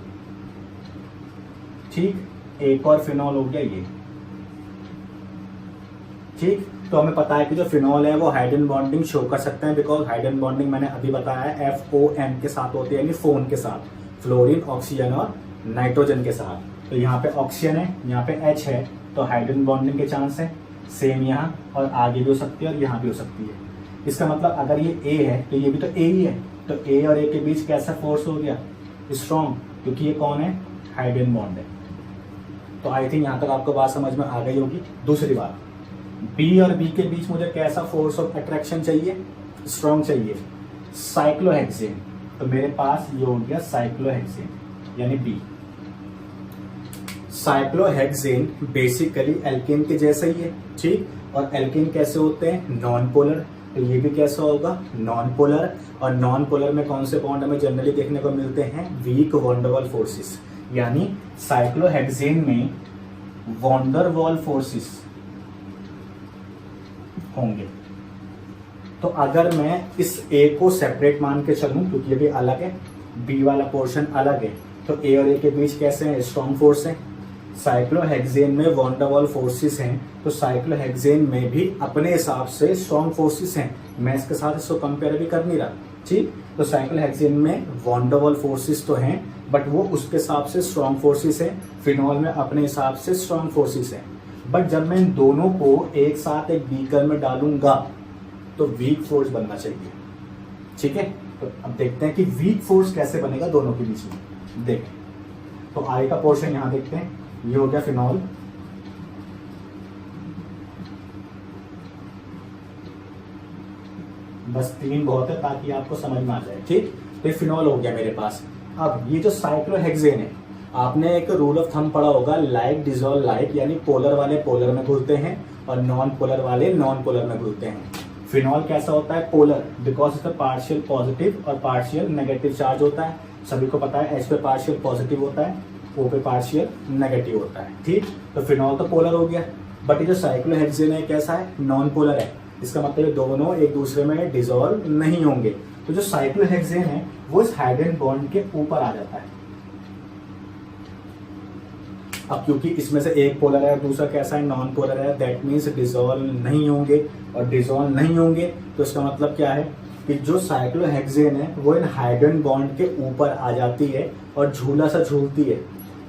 ठीक, एक और फिनॉल हो गया ये। ठीक, तो हमें पता है कि जो फिनॉल है वो हाइड्रोजन बॉन्डिंग शो कर सकते हैं, बिकॉज हाइड्रोजन बॉन्डिंग मैंने अभी बताया है FON के साथ होती है, यानी फोन के साथ, फ्लोरीन, ऑक्सीजन और नाइट्रोजन के साथ। तो यहाँ पे ऑक्सीजन है, यहाँ पे H है, तो हाइड्रोजन बॉन्डिंग के चांस है सेम यहाँ, और आगे भी हो सकती है और यहाँ भी हो सकती है। इसका मतलब अगर ये A है तो ये भी तो A ही है, तो A और A के बीच कैसा फोर्स हो गया, स्ट्रॉन्ग, क्योंकि ये कौन है, हाइड्रोजन बॉन्ड है। तो आई थिंक यहाँ तक आपको बात समझ में आ गई होगी। दूसरी बात, B और B के बीच मुझे कैसा फोर्स ऑफ अट्रैक्शन चाहिए, स्ट्रॉन्ग चाहिए, साइक्लोहेक्सेन। तो मेरे पास ये हो गया साइक्लोहेक्सेन यानी B। साइक्लोहेक्सेन बेसिकली एल्केन के जैसा ही है। ठीक, और एल्केन कैसे होते हैं, नॉन पोलर, तो ये भी कैसा होगा, नॉन पोलर। और नॉन पोलर में कौन से बॉन्ड हमें जनरली देखने को मिलते हैं, वीक वॉन डर वाल फोर्सेस, यानी साइक्लोहेक्सेन में वॉन डर वाल फोर्सेस होंगे। तो अगर मैं इस A को सेपरेट मान के चलूं, क्योंकि ये भी अलग है, B वाला पोर्शन अलग है, तो A और A के बीच कैसे हैं, स्ट्रॉन्ग फोर्स है। साइक्लोहेक्सेन में वॉन डर वाल फोर्सेस हैं, तो साइक्लोहेक्सेन में भी अपने हिसाब से स्ट्रॉन्ग फोर्सेस हैं। मैं इसके साथ इसको कंपेयर भी कर नहीं रहा। ठीक, तो साइक्लोहेक्सेन में वॉन डर वाल फोर्सेस तो हैं, बट वो उसके हिसाब से स्ट्रॉन्ग फोर्सेस हैं। फिनॉल में अपने हिसाब से स्ट्रॉन्ग फोर्सेस हैं। बट जब मैं इन दोनों को एक साथ एक बीकर में डालूंगा तो वीक फोर्स बनना चाहिए। ठीक है, तो अब देखते हैं कि वीक फोर्स कैसे बनेगा दोनों के बीच में। देखें तो आई का पोर्शन यहां देखते हैं, ये हो गया फिनॉल, बस 3 बहुत है ताकि आपको समझ में आ जाए। ठीक, तो ये फिनॉल हो गया मेरे पास। अब ये जो साइक्लोहेक्सेन है, आपने एक रूल ऑफ थंब पढ़ा होगा, लाइक डिसॉल्व लाइक, यानी पोलर वाले पोलर में घुलते हैं और नॉन पोलर वाले नॉन पोलर में घुलते हैं। फिनॉल कैसा होता है? पोलर, बिकॉज इसमें पार्शियल पॉजिटिव और पार्शियल नेगेटिव चार्ज होता है। सभी को पता है, एच पे पार्शियल पॉजिटिव होता है, ओ पे पार्शियल नेगेटिव होता है। ठीक, तो फिनॉल तो पोलर हो गया, बट ये जो साइक्लोहेक्सेन है कैसा है? नॉन पोलर है। इसका मतलब ये दोनों एक दूसरे में डिसॉल्व नहीं होंगे। तो जो साइक्लोहेक्सेन है वो इस हाइड्रोजन बॉन्ड के ऊपर आ जाता है। अब क्योंकि इसमें से एक पोलर है, दूसरा कैसा है? नॉन पोलर है, दैट मीन्स डिसॉल्व नहीं होंगे, और डिसॉल्व नहीं होंगे तो इसका मतलब क्या है कि जो साइक्लोहेक्सेन है वो इन हाइड्रोजन बॉन्ड के ऊपर आ जाती है और झूला सा झूलती है,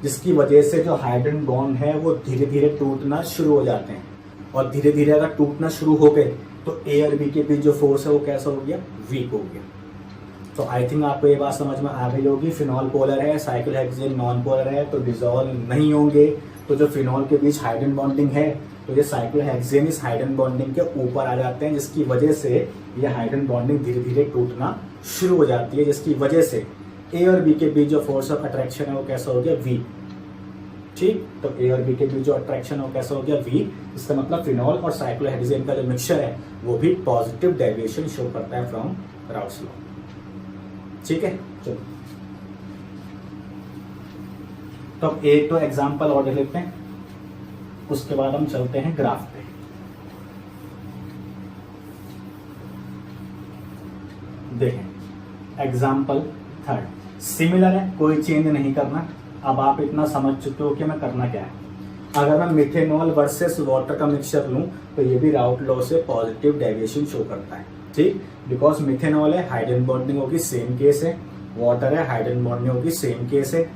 जिसकी वजह से जो हाइड्रोजन बॉन्ड है वो धीरे धीरे टूटना शुरू हो जाते हैं। और धीरे धीरे अगर टूटना शुरू हो गए तो ए और बी के बीच जो फोर्स है वो कैसा हो गया? वीक हो गया। तो आई थिंक आपको ये बात समझ में आ गई होगी। फिनॉल पोलर है, साइक्लोहेक्सेन नॉन पोलर है, तो डिसॉल्व नहीं होंगे। तो जो फिनॉल के बीच हाइड्रोजन बॉन्डिंग है, तो ये साइक्लोहेक्सेन इस हाइड्रोजन बॉन्डिंग के ऊपर आ जाते हैं, जिसकी वजह से ये हाइड्रोजन बॉन्डिंग धीरे धीरे टूटना शुरू हो जाती है, जिसकी वजह से ए और बी के बीच जो फोर्स ऑफ अट्रैक्शन है वो कैसा हो गया? वी। ठीक, तो ए और बी के बीच जो अट्रैक्शन है वो कैसा हो गया? वी। इसका मतलब फिनॉल और साइक्लोहेक्सेन का जो मिक्सचर है वो भी पॉजिटिव डेविएशन शो करता है फ्रॉम राउस लॉ। ठीक है, चलो तो अब एक तो एग्जांपल और लेते हैं, उसके बाद हम चलते हैं ग्राफ पे। देखें एग्जांपल 3 सिमिलर है, कोई चेंज नहीं करना। अब आप इतना समझ चुके हो कि मैं करना क्या है। अगर मैं मिथेनॉल वर्सेस वाटर का मिक्सचर लूं तो ये भी राउट लॉ से पॉजिटिव डेविएशन शो करता है। ठीक, बिकॉज मिथेनॉल है, हाइड्रोजन बॉन्डिंग होगी, सेम केस है। वाटर है, हाइड्रोजन बॉन्डिंग होगी, सेम केस है।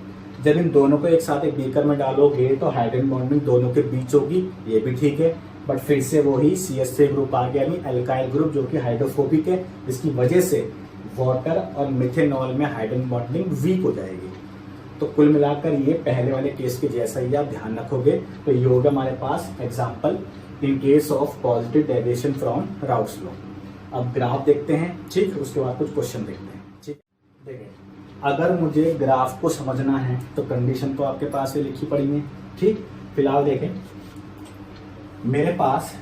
जब इन दोनों को एक साथ एक बीकर में डालोगे तो हाइड्रोजन बॉन्डिंग दोनों के बीच होगी, ये भी ठीक है। बट फिर से वही CH3 ग्रुप आ गया, यानी अल्काइल ग्रुप जो कि हाइड्रोफोबिक है, जिसकी वजह से वाटर और मिथेनॉल में हाइड्रोजन बॉन्डिंग वीक हो जाएगी। तो कुल मिलाकर ये पहले वाले केस के जैसा ही आप ध्यान रखोगे। तो ये होगा हमारे पास example in case of positive deviation from Raoult's law. अब ग्राफ देखते हैं, ठीक, उसके बाद कुछ क्वेश्चन देखते हैं। ठीक, देखिए अगर मुझे ग्राफ को समझना है तो कंडीशन तो आपके पास ही लिखी पड़ी है। ठीक, फिलहाल देखें मेरे पास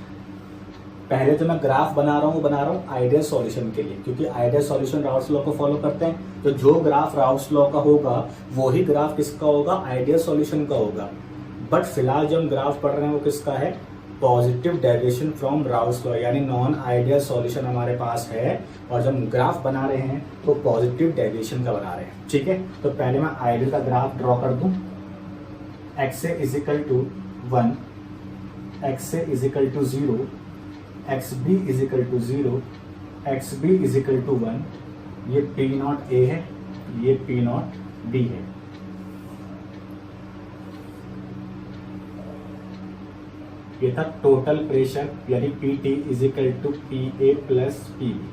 पहले तो मैं ग्राफ बना रहा हूँ आइडियल सॉल्यूशन के लिए, क्योंकि आइडियल सॉल्यूशन राउस लॉ को फॉलो करते हैं। तो जो ग्राफ राउस लॉ का होगा वो ही ग्राफ किसका होगा? आइडियल सॉल्यूशन का होगा। बट फिलहाल जो हम ग्राफ पढ़ रहे हैं वो किसका है? Positive deviation from Raoult's law, यानी नॉन आइडियल सॉल्यूशन हमारे पास है, और जब हम ग्राफ बना रहे हैं तो पॉजिटिव डेविएशन का बना रहे हैं। ठीक है, तो पहले मैं आइडियल का ग्राफ ड्रॉ कर दूं। X A is equal to 1, X A is equal to 0, X B is equal to 0, X B is equal to 1। ये पी नॉट ए है, ये पी नॉट बी है। ये था टोटल प्रेशर, यानी P T is equal to P A plus P B.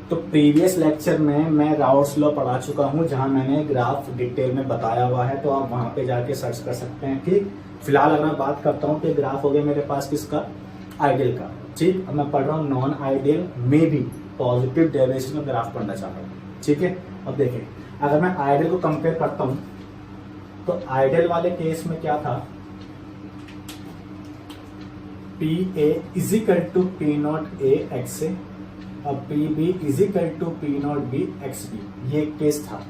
तो प्रीवियस लेक्चर में मैं राउस लॉ पढ़ा चुका हूं, जहां मैंने ग्राफ डिटेल में बताया हुआ है, तो आप वहां पे जाके सर्च कर सकते हैं। ठीक, फिलहाल अगर मैं बात करता हूं कि ग्राफ हो गया मेरे पास किसका? आइडियल का। ठीक, अब मैं पढ़ रहा हूँ नॉन आइडियल में भी पॉजिटिव डेविएशन का ग्राफ पढ़ना चाह रहा हूँ। ठीक है, अब देखें अगर मैं आइडियल को कंपेयर करता हूँ तो आइडियल वाले केस में क्या था? P A is equal to P not A X A, अब P B is equal to P not B X B, ये केस था।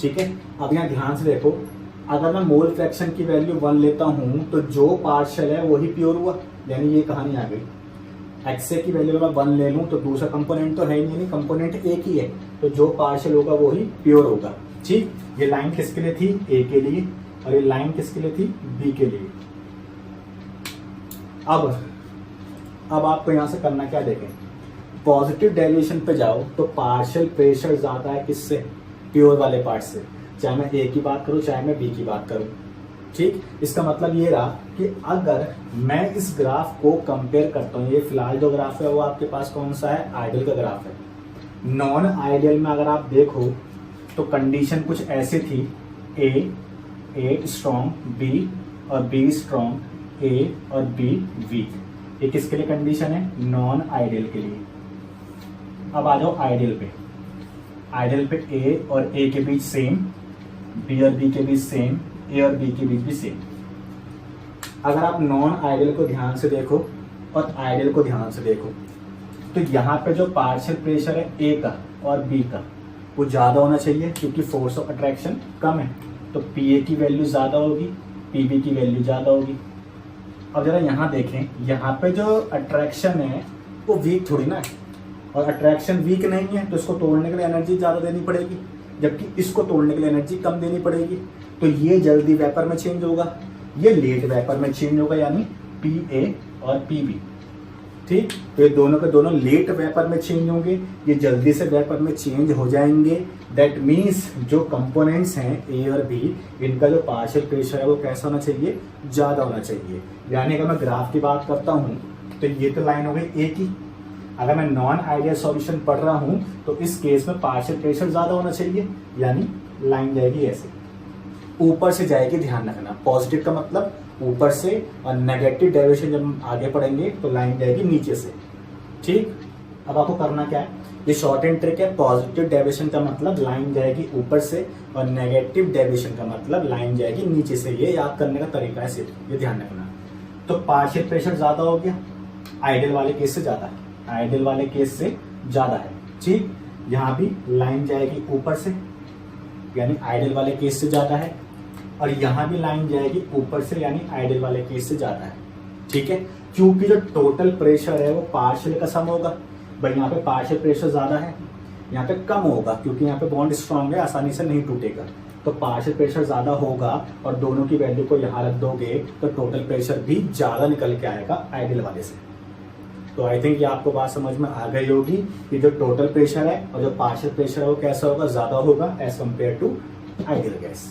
ठीक है, अब यहाँ ध्यान से देखो, अगर मैं मोल फ्रैक्शन की वैल्यू 1 लेता हूं तो जो पार्शियल है वही प्योर हुआ, यानी ये कहानी आ गई। एक्स ए की वैल्यू मैं 1 ले लूं तो दूसरा कंपोनेंट तो है ही नहीं, कंपोनेंट एक ही है, तो जो पार्शियल होगा वही प्योर होगा। ठीक, ये लाइन किसके लिए थी? ए के लिए, और ये लाइन किसके लिए थी? बी के लिए। अब आपको यहां से करना क्या? देखें पॉजिटिव डेविएशन पे जाओ तो पार्शियल प्रेशर ज्यादा है किससे? प्योर वाले पार्ट से, चाहे मैं ए की बात करूं चाहे मैं बी की बात करूं। ठीक, इसका मतलब ये रहा कि अगर मैं इस ग्राफ को कंपेयर करता हूँ, ये फिलहाल जो ग्राफ है वो आपके पास कौन सा है, आइडियल का ग्राफ है। नॉन आइडियल में अगर आप देखो तो कंडीशन कुछ ऐसी थी, ए स्ट्रॉन्ग, बी और बी स्ट्रॉन्ग, ए और बी वीक। ये किसके लिए कंडीशन है, नॉन आइडियल के लिए। अब आ जाओ आइडियल पे। आइडियल पे ए और ए के बीच सेम, बी और बी के बीच सेम, ए और बी के बीच भी सेम। अगर आप नॉन आइडियल को ध्यान से देखो और आइडियल को ध्यान से देखो तो यहाँ पे जो पार्शियल प्रेशर है ए का और बी का वो ज्यादा होना चाहिए, क्योंकि फोर्स ऑफ अट्रैक्शन कम है, तो पी ए की वैल्यू ज्यादा होगी, पी बी की वैल्यू ज्यादा होगी। अब जरा यहाँ देखें, यहाँ पे जो अट्रैक्शन है वो वीक थोड़ी ना है, और अट्रैक्शन वीक नहीं है तो इसको तोड़ने के लिए एनर्जी ज्यादा देनी पड़ेगी, जबकि इसको तोड़ने के लिए एनर्जी कम देनी पड़ेगी। तो ये जल्दी वेपर में चेंज होगा, ये लेट वेपर में चेंज होगा, यानी पी ए और पी बी। ठीक, तो ये दोनों के दोनों लेट वेपर में चेंज होंगे, ये जल्दी से वेपर में चेंज हो जाएंगे। दैट मीन्स जो कंपोनेंट्स हैं ए और बी, इनका जो पार्शियल प्रेशर है वो कैसा होना चाहिए, ज्यादा होना चाहिए। यानी अगर मैं ग्राफ की बात करता हूँ तो ये तो लाइन हो गई ए की। अगर मैं नॉन आइडियल सॉल्यूशन पढ़ रहा हूं तो इस केस में पार्शियल प्रेशर ज्यादा होना चाहिए, यानी लाइन जाएगी ऐसे, ऊपर से जाएगी। ध्यान रखना, पॉजिटिव का मतलब ऊपर से, और नेगेटिव डेविएशन जब हम आगे पढ़ेंगे तो लाइन जाएगी नीचे से। ठीक, अब आपको करना क्या है, ये शॉर्ट एंड ट्रिक है। पॉजिटिव डेविएशन का मतलब लाइन जाएगी ऊपर से, और नेगेटिव डेविएशन का मतलब लाइन जाएगी नीचे से। ये याद करने का तरीका है सिर्फ, ये ध्यान रखना। तो पार्शियल प्रेशर ज्यादा हो गया, आइडियल वाले केस से ज्यादा है, आइडियल वाले केस से ज्यादा है। ठीक, यहाँ भी लाइन जाएगी ऊपर से, यानी आइडियल वाले केस से ज्यादा है, और यहाँ भी लाइन जाएगी ऊपर से, यानी आइडियल वाले केस से ज्यादा है। ठीक है, क्योंकि जो टोटल प्रेशर है वो पार्शियल का सम होगा। भाई यहाँ पे पार्शियल प्रेशर ज्यादा है, यहाँ पे कम होगा, क्योंकि यहाँ पे बॉन्ड स्ट्रॉन्ग है, आसानी से नहीं टूटेगा। तो पार्शियल प्रेशर ज्यादा होगा, और दोनों की वैल्यू को यहाँ रख दोगे तो टोटल प्रेशर भी ज्यादा निकल के आएगा आइडियल वाले से। तो आई थिंक ये आपको बात समझ में आ गई होगी कि जो टोटल प्रेशर है और जो पार्शियल प्रेशर है वो कैसा होगा, ज्यादा होगा as compare to ideal gas.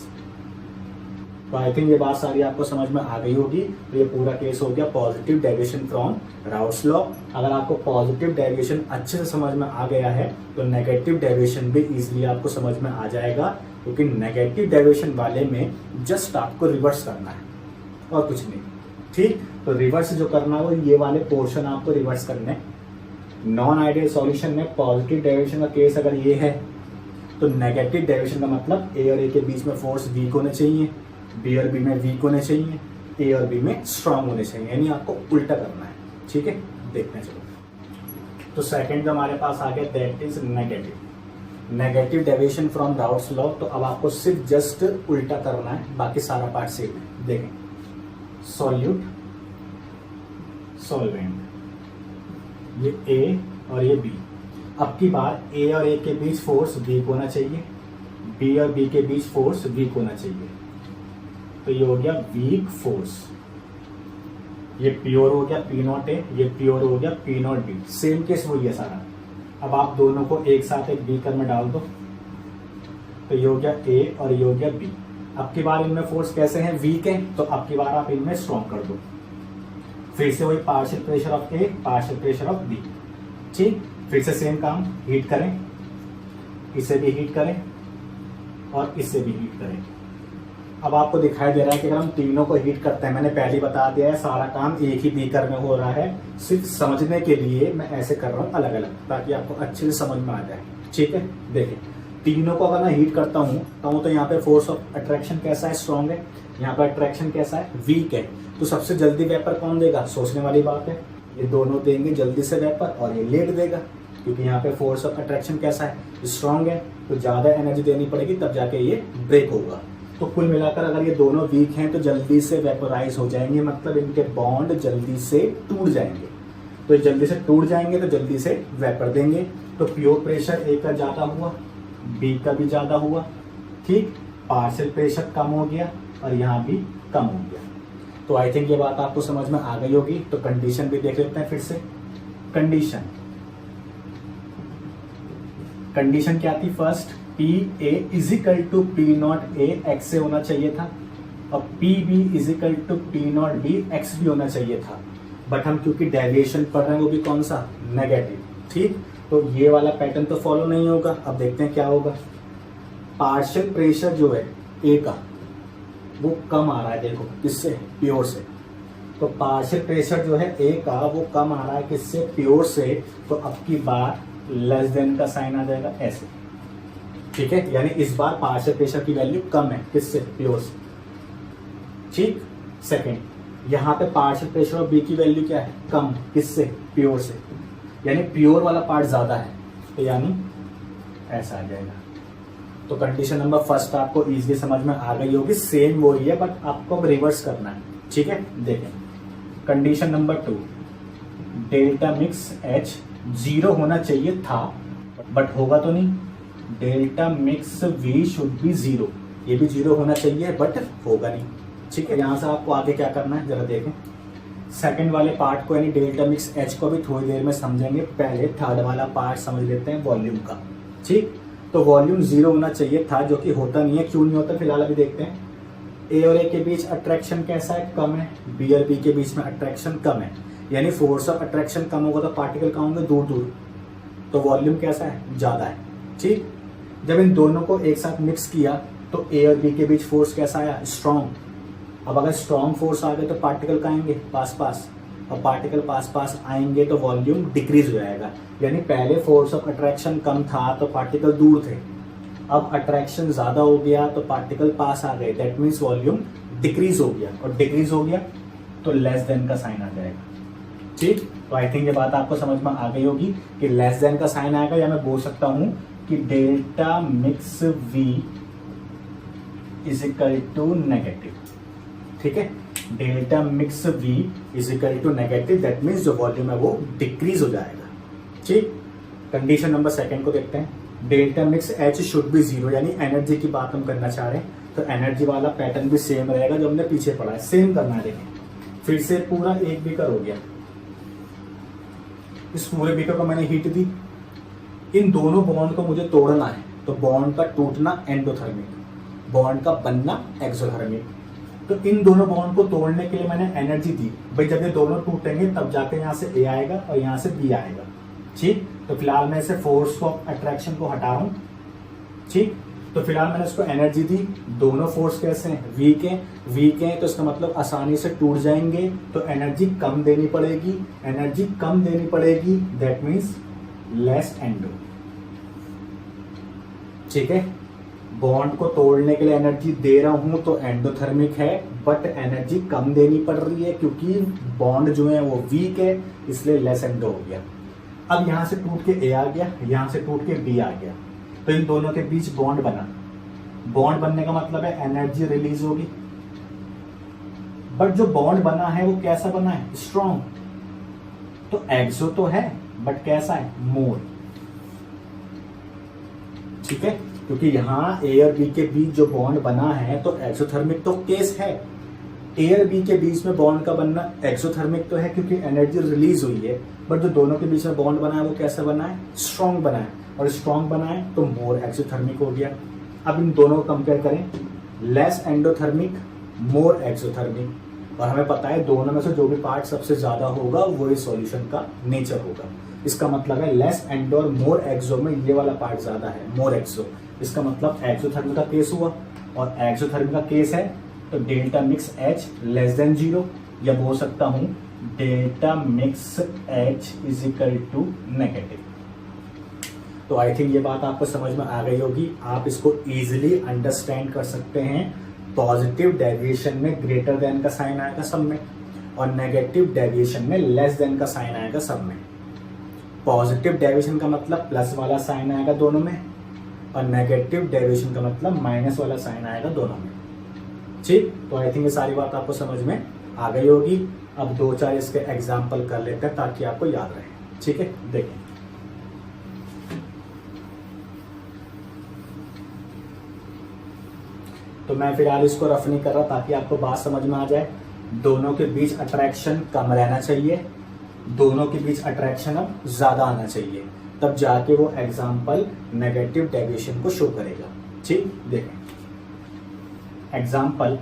तो आई थिंक ये बात सारी आपको समझ में आ गई होगी। तो ये पूरा केस हो गया positive deviation from routes law. अगर आपको पॉजिटिव डेविएशन अच्छे से समझ में आ गया है तो नेगेटिव डेविएशन भी इजीली आपको समझ में आ जाएगा, क्योंकि नेगेटिव डेविएशन वाले में जस्ट आपको रिवर्स करना है और कुछ नहीं। ठीक, तो रिवर्स जो करना है वो ये वाले पोर्शन आपको रिवर्स करने। नॉन आइडियल सॉल्यूशन में पॉजिटिव डेविएशन का केस अगर ये है तो नेगेटिव डेविएशन का मतलब ए और ए के बीच में फोर्स वीक होने चाहिए, बी और बी में वीक होने चाहिए, ए और बी में स्ट्रांग होने चाहिए, यानी आपको उल्टा करना है। ठीक है, देखते हैं चलो। तो सेकंड जो हमारे पास आ गया that is negative deviation from routes law. तो अब आपको सिर्फ जस्ट उल्टा करना है, बाकी सारा पार्ट सेम है। देखें, सॉल्यूट, सॉल्वेंट, ये ए और ये बी। अब की बार ए और ए के बीच फोर्स वीक होना चाहिए, बी और बी के बीच फोर्स वीक होना चाहिए। तो ये हो गया वीक फोर्स, ये प्योर हो गया पी नॉट ए, ये प्योर हो गया P not B. Same case वही है सारा। अब आप दोनों को एक साथ एक बीकर में डाल दो, तो ये हो गया ए और ये हो गया बी। अब की बार इनमें फोर्स कैसे हैं, वीक है, तो अब की बार आप इनमें स्ट्रॉन्ग कर दो। फिर से वही partial pressure of A, partial pressure of B. ठीक, फिर से सेम काम, हीट करें, इसे भी हीट करें और इससे भी हीट करें। अब आपको दिखाई दे रहा है कि अगर हम तीनों को हीट करते हैं, मैंने पहले बता दिया है सारा काम एक ही बीकर में हो रहा है, सिर्फ समझने के लिए मैं ऐसे कर रहा हूँ अलग अलग, ताकि आपको अच्छे से समझ में आ जाए। ठीक है, देखिए तीनों को अगर मैं हीट करता हूँ तो यहाँ पे फोर्स ऑफ अट्रैक्शन कैसा है, स्ट्रॉन्ग है, यहाँ पे अट्रैक्शन कैसा है, वीक है। तो सबसे जल्दी वेपर कौन देगा, सोचने वाली बात है। ये दोनों देंगे जल्दी से वेपर, और ये लेट देगा, क्योंकि यहाँ पे फोर्स ऑफ अट्रैक्शन कैसा है, स्ट्रॉन्ग है, तो ज्यादा एनर्जी देनी पड़ेगी तब जाके ये ब्रेक होगा। तो कुल मिलाकर अगर ये दोनों वीक हैं तो जल्दी से वेपोराइज हो जाएंगे, मतलब इनके बॉन्ड जल्दी से टूट जाएंगे। तो जल्दी से टूट जाएंगे तो जल्दी से वेपर देंगे। तो प्योर प्रेशर ए का ज्यादा हुआ, बी का भी ज्यादा हुआ। ठीक, पार्शियल प्रेशर कम हो गया और यहाँ भी कम हो गया। तो आई थिंक ये बात आपको समझ में आ गई होगी। तो कंडीशन भी देख लेते हैं फिर से। कंडीशन क्या थी, first P A is equal to P not A X से होना चाहिए था। और P B is equal to P not B X भी होना चाहिए था, बट हम क्योंकि डेविएशन पढ़ रहे हैं वो भी कौन सा, नेगेटिव। ठीक, तो ये वाला पैटर्न तो फॉलो नहीं होगा। अब देखते हैं क्या होगा। पार्शियल प्रेशर जो है ए का वो कम आ रहा है, देखो किससे, प्योर से। तो पार्शियल प्रेशर जो है ए का वो कम आ रहा है किससे, प्योर से। तो अब की बार लेस देन का साइन आ जाएगा ऐसे। ठीक है, यानी इस बार पार्शियल प्रेशर की वैल्यू कम है किससे, प्योर से। ठीक, सेकेंड, यहाँ पे पार्शियल प्रेशर ऑफ बी की वैल्यू क्या है, कम, किससे, प्योर से। यानी प्योर वाला पार्ट ज्यादा है, तो यानी ऐसा आ जाएगा। तो कंडीशन नंबर फर्स्ट आपको इजीली समझ में आ गई होगी, सेम वही है बट आपको अब रिवर्स करना है। ठीक है, देखें condition number 2, delta mix H 0 होना चाहिए था बट होगा तो नहीं। Delta mix V should be 0, ये भी 0 होना चाहिए बट होगा नहीं। ठीक है, यहां से आपको आगे क्या करना है जरा देखें। सेकंड वाले पार्ट को यानी डेल्टा मिक्स एच को भी थोड़ी देर में समझेंगे, पहले थर्ड वाला पार्ट समझ लेते हैं वॉल्यूम का। ठीक, तो वॉल्यूम 0 होना चाहिए था, जो कि होता नहीं है। क्यों नहीं होता फिलहाल अभी देखते हैं। ए और ए के बीच अट्रैक्शन कैसा है, कम है। बी और बी के बीच में अट्रैक्शन कम है, यानी फोर्स ऑफ अट्रैक्शन कम होगा तो पार्टिकल कहाँ होंगे, दूर दूर। तो वॉल्यूम कैसा है, ज्यादा है। ठीक, जब इन दोनों को एक साथ मिक्स किया तो ए और बी के बीच फोर्स कैसा आया, स्ट्रॉन्ग। अब अगर स्ट्रॉन्ग फोर्स आ गए तो पार्टिकल कहाँ आएंगे, पास पास, और पार्टिकल पास पास आएंगे तो वॉल्यूम डिक्रीज हो जाएगा। यानी पहले फोर्स ऑफ अट्रैक्शन कम था तो पार्टिकल दूर थे, अब अट्रैक्शन ज्यादा हो गया तो पार्टिकल पास आ गए, दैट मीन्स वॉल्यूम डिक्रीज हो गया, और डिक्रीज हो गया तो लेस देन का साइन आ जाएगा। ठीक, तो आई थिंक ये बात आपको समझ में आ गई होगी कि लेस देन का साइन आएगा, या मैं बोल सकता हूं कि delta mix V is equal to negative. ठीक है, delta mix V is equal to negative, that means जो वॉल्यूम है वो डिक्रीज हो जाएगा। ठीक, कंडीशन नंबर सेकंड को देखते हैं। Delta mix H should be 0, यानी एनर्जी की बात हम करना चाह रहे हैं, तो एनर्जी वाला पैटर्न भी सेम रहेगा जो हमने पीछे पढ़ा है, सेम करना है। देखें फिर से पूरा एक बीकर हो गया, इस पूरे बीकर को मैंने हीट दी, इन दोनों बॉन्ड को मुझे तोड़ना है, तो बॉन्ड का टूटना एंडोथर्मिक, बॉन्ड का बनना एक्सोथर्मिक। तो इन दोनों बॉन्ड को तोड़ने के लिए मैंने एनर्जी दी। भाई जब ये दोनों टूटेंगे तब जाके यहाँ से ए आएगा और यहाँ से बी आएगा। ठीक, तो फिलहाल मैं इसे फोर्स ऑफ अट्रैक्शन को हटा रहा हूं। ठीक, तो फिलहाल मैंने इसको एनर्जी दी, दोनों फोर्स कैसे हैं, वीक है, तो इसका मतलब आसानी से टूट जाएंगे, तो एनर्जी कम देनी पड़ेगी, एनर्जी कम देनी पड़ेगी, दैट मीन्स लेस एंडो। ठीक है, बॉन्ड को तोड़ने के लिए एनर्जी दे रहा हूं तो एंडोथर्मिक है, बट एनर्जी कम देनी पड़ रही है क्योंकि बॉन्ड जो है वो वीक है, इसलिए लेस एंडो हो गया। अब यहां से टूट के ए आ गया, यहां से टूट के बी आ गया, तो इन दोनों के बीच बॉन्ड बना। बॉन्ड बनने का मतलब है एनर्जी रिलीज होगी, बट जो बॉन्ड बना है वो कैसा बना है, स्ट्रॉन्ग। तो एक्सो तो है बट कैसा है, मोर। ठीक है, क्योंकि यहां ए और बी के बीच जो बॉन्ड बना है तो एक्सोथर्मिक तो केस है। ए और बी के बीच में बॉन्ड का बनना एक्सोथर्मिक तो है क्योंकि एनर्जी रिलीज हुई है, बट जो दोनों के बीच में बॉन्ड बना है वो कैसा बना है, स्ट्रॉन्ग बना है, और स्ट्रॉन्ग बना है तो मोर एक्सोथर्मिक हो गया। अब इन दोनों को कंपेयर करें, लेस एंडोथर्मिक, मोर एक्सोथर्मिक, और हमें पता है दोनों में से जो भी पार्ट सबसे ज्यादा होगा वो इस सॉल्यूशन का नेचर होगा। इसका मतलब है लेस एंडो और मोर एक्सो में ये वाला पार्ट ज्यादा है, मोर एक्सो। इसका मतलब एक्सोथर्मिक का केस हुआ, और एक्सोथर्मिक का केस है तो delta mix H less than 0, या बोल सकता हूं delta mix H is equal to negative. तो आई थिंक ये बात आपको समझ में आ गई होगी। आप इसको इजीली अंडरस्टैंड कर सकते हैं। पॉजिटिव डेविएशन में ग्रेटर देन का साइन आएगा सब में, और नेगेटिव डेविएशन में लेस देन का साइन आएगा सब में। पॉजिटिव डेविएशन का मतलब प्लस वाला साइन आएगा दोनों में, और नेगेटिव डेविएशन का मतलब माइनस वाला साइन आएगा दोनों में। ठीक, तो आई थिंक ये सारी बात आपको समझ में आ गई होगी। अब 2-4 इसके एग्जाम्पल कर लेते हैं ताकि आपको याद रहे। ठीक है, देखें तो मैं फिलहाल इसको रफ नहीं कर रहा ताकि आपको बात समझ में आ जाए। दोनों के बीच अट्रैक्शन कम रहना चाहिए, दोनों के बीच अट्रैक्शन अब ज्यादा आना चाहिए, तब जाके वो एग्जाम्पल नेगेटिव डेविएशन को शो करेगा। ठीक, देखें एग्जाम्पल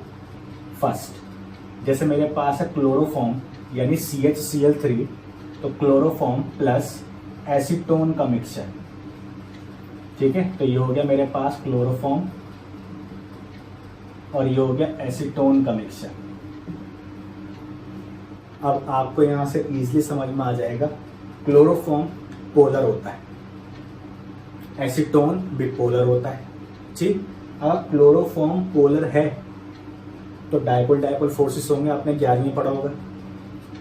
फर्स्ट। जैसे मेरे पास है क्लोरोफॉर्म यानी CHCl3, तो क्लोरोफॉर्म प्लस एसीटोन का मिक्सचर, ठीक है। तो ये हो गया मेरे पास क्लोरोफॉर्म और ये हो गया एसीटोन का मिक्सचर। अब आपको यहां से इजीली समझ में आ जाएगा, क्लोरोफॉर्म पोलर होता है, एसीटोन भी पोलर होता है, ठीक। अब क्लोरोफॉर्म पोलर है तो डायपोल डायपोल फोर्सेस होंगे, आपने 11वीं पढ़ा होगा।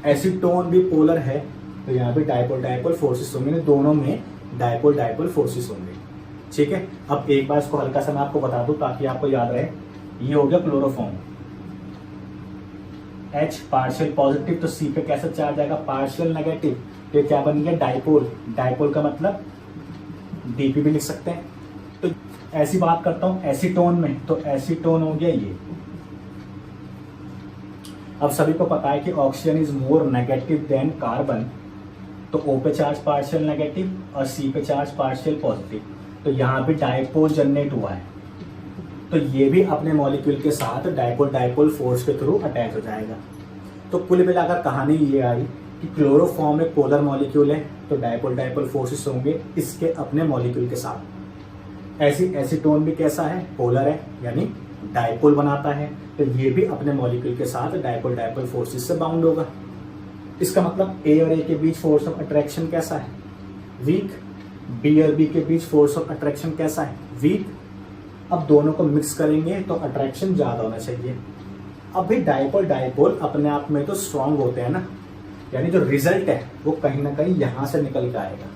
एसीटोन भी पोलर है तो यहाँ पे डायपोल डायपोल फोर्सेस होंगे, दोनों में डायपोल डायपोल फोर्सेस होंगे, ठीक है। अब एक बार इसको हल्का सा मैं आपको बता दूं ताकि आपको याद रहे। ये हो गया क्लोरोफॉर्म, H पार्शियल पॉजिटिव तो C पे कैसा चार्ज आएगा, पार्शियल नेगेटिव, तो क्या बन गया डायपोल। डायपोल का मतलब डीपी भी लिख सकते हैं। तो ऐसी बात करता हूं एसीटोन में, तो एसीटोन हो गया ये। अब सभी को पता है कि oxygen is more negative than carbon, तो O पे चार्ज पार्शियल नेगेटिव और C पे चार्ज पार्शियल पॉजिटिव, तो यहाँ भी डायपोल जनरेट हुआ है, तो ये भी अपने मॉलिक्यूल के साथ डायपोल डायपोल फोर्स के थ्रू अटैच हो जाएगा। तो कुल मिलाकर कहानी ये आई कि क्लोरोफॉर्म एक पोलर मॉलिक्यूल है तो डायपोल डायपोल फोर्सेस होंगे इसके अपने मॉलिक्यूल के साथ। ऐसी एसीटोन भी कैसा है, पोलर है यानी डायपोल बनाता है, तो ये भी अपने मॉलिक्यूल के साथ डायपोल डायपोल फोर्सेस से बाउंड होगा। इसका मतलब A और A के बीच फोर्स ऑफ अट्रैक्शन कैसा है, वीक। B और B के बीच फोर्स ऑफ अट्रैक्शन कैसा है, वीक। अब दोनों को मिक्स करेंगे तो अट्रैक्शन ज्यादा होना चाहिए। अब भी डायपोल डायपोल अपने आप में तो स्ट्रांग होते हैं ना, यानी जो रिजल्ट है वो कहीं ना कहीं यहां से निकल के आएगा,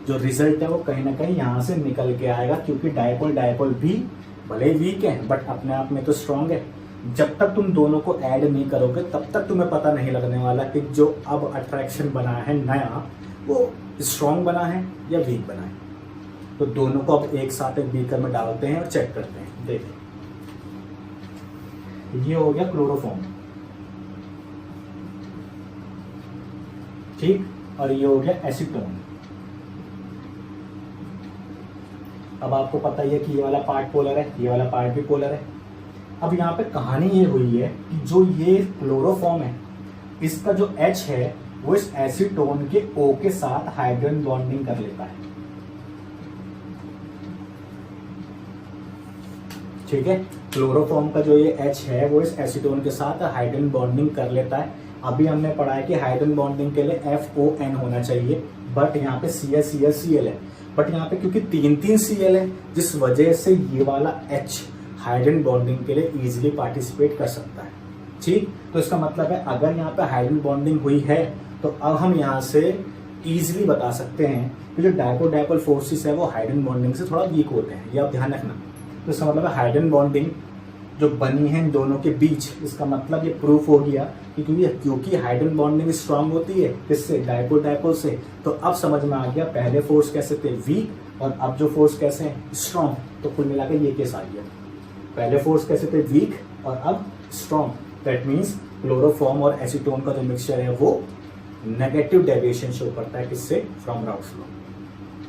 जो रिजल्ट है वो कहीं ना कहीं यहां से निकल के आएगा, क्योंकि डायपोल डायपोल भी भले वीक है बट अपने आप में तो स्ट्रांग है। जब तक तुम दोनों को ऐड नहीं करोगे तब तक तुम्हें पता नहीं लगने वाला कि जो अब अट्रैक्शन बना है नया वो स्ट्रांग बना है या वीक बना है। तो दोनों को अब एक साथ एक बीकर में डालते हैं और चेक करते हैं। देखिए ये हो गया क्लोरोफॉर्म, ठीक, और ये हो गया एसीटोन। अब आपको पता ही है कि ये वाला पार्ट पोलर है, ये वाला पार्ट भी पोलर है। अब यहाँ पे कहानी ये हुई है कि जो ये क्लोरोफॉर्म है इसका जो H है वो इस एसीटोन के O के साथ हाइड्रोजन बॉन्डिंग कर लेता है, ठीक है। क्लोरोफॉर्म का जो ये H है वो इस एसीटोन के साथ हाइड्रोजन बॉन्डिंग कर लेता है। अभी हमने पढ़ा है कि हाइड्रोजन बॉन्डिंग के लिए FON होना चाहिए, बट यहाँ पे CH है, बट यहाँ पे क्योंकि 3 Cl है जिस वजह से ये वाला H हाइड्रोजन बॉन्डिंग के लिए इजीली पार्टिसिपेट कर सकता है, ठीक। तो इसका मतलब है अगर यहाँ पे हाइड्रोजन बॉन्डिंग हुई है तो अब हम यहाँ से इजीली बता सकते हैं कि जो डायपोल डायपोल फोर्सेस है वो हाइड्रोजन बॉन्डिंग से थोड़ा वीक होते हैं, ये आप ध्यान रखना। तो इसका मतलब है हाइड्रोजन बॉन्डिंग जो बनी है इन दोनों के बीच, इसका मतलब ये प्रूफ हो गया कि क्योंकि हाइड्रोजन बॉन्डिंग स्ट्रांग होती है किससे, डायपोल डायपोल से। तो अब समझ में आ गया पहले फोर्स कैसे थे, वीक, और अब जो फोर्स कैसे हैं, स्ट्रांग। तो कुल मिलाकर ये केस आ गया, पहले फोर्स कैसे थे, वीक, और अब स्ट्रांग। दैट मीन्स क्लोरोफॉर्म और एसीटोन का जो मिक्सचर है वो नेगेटिव डेविएशन शो करता है किससे, फ्रॉम राउल्स लॉ,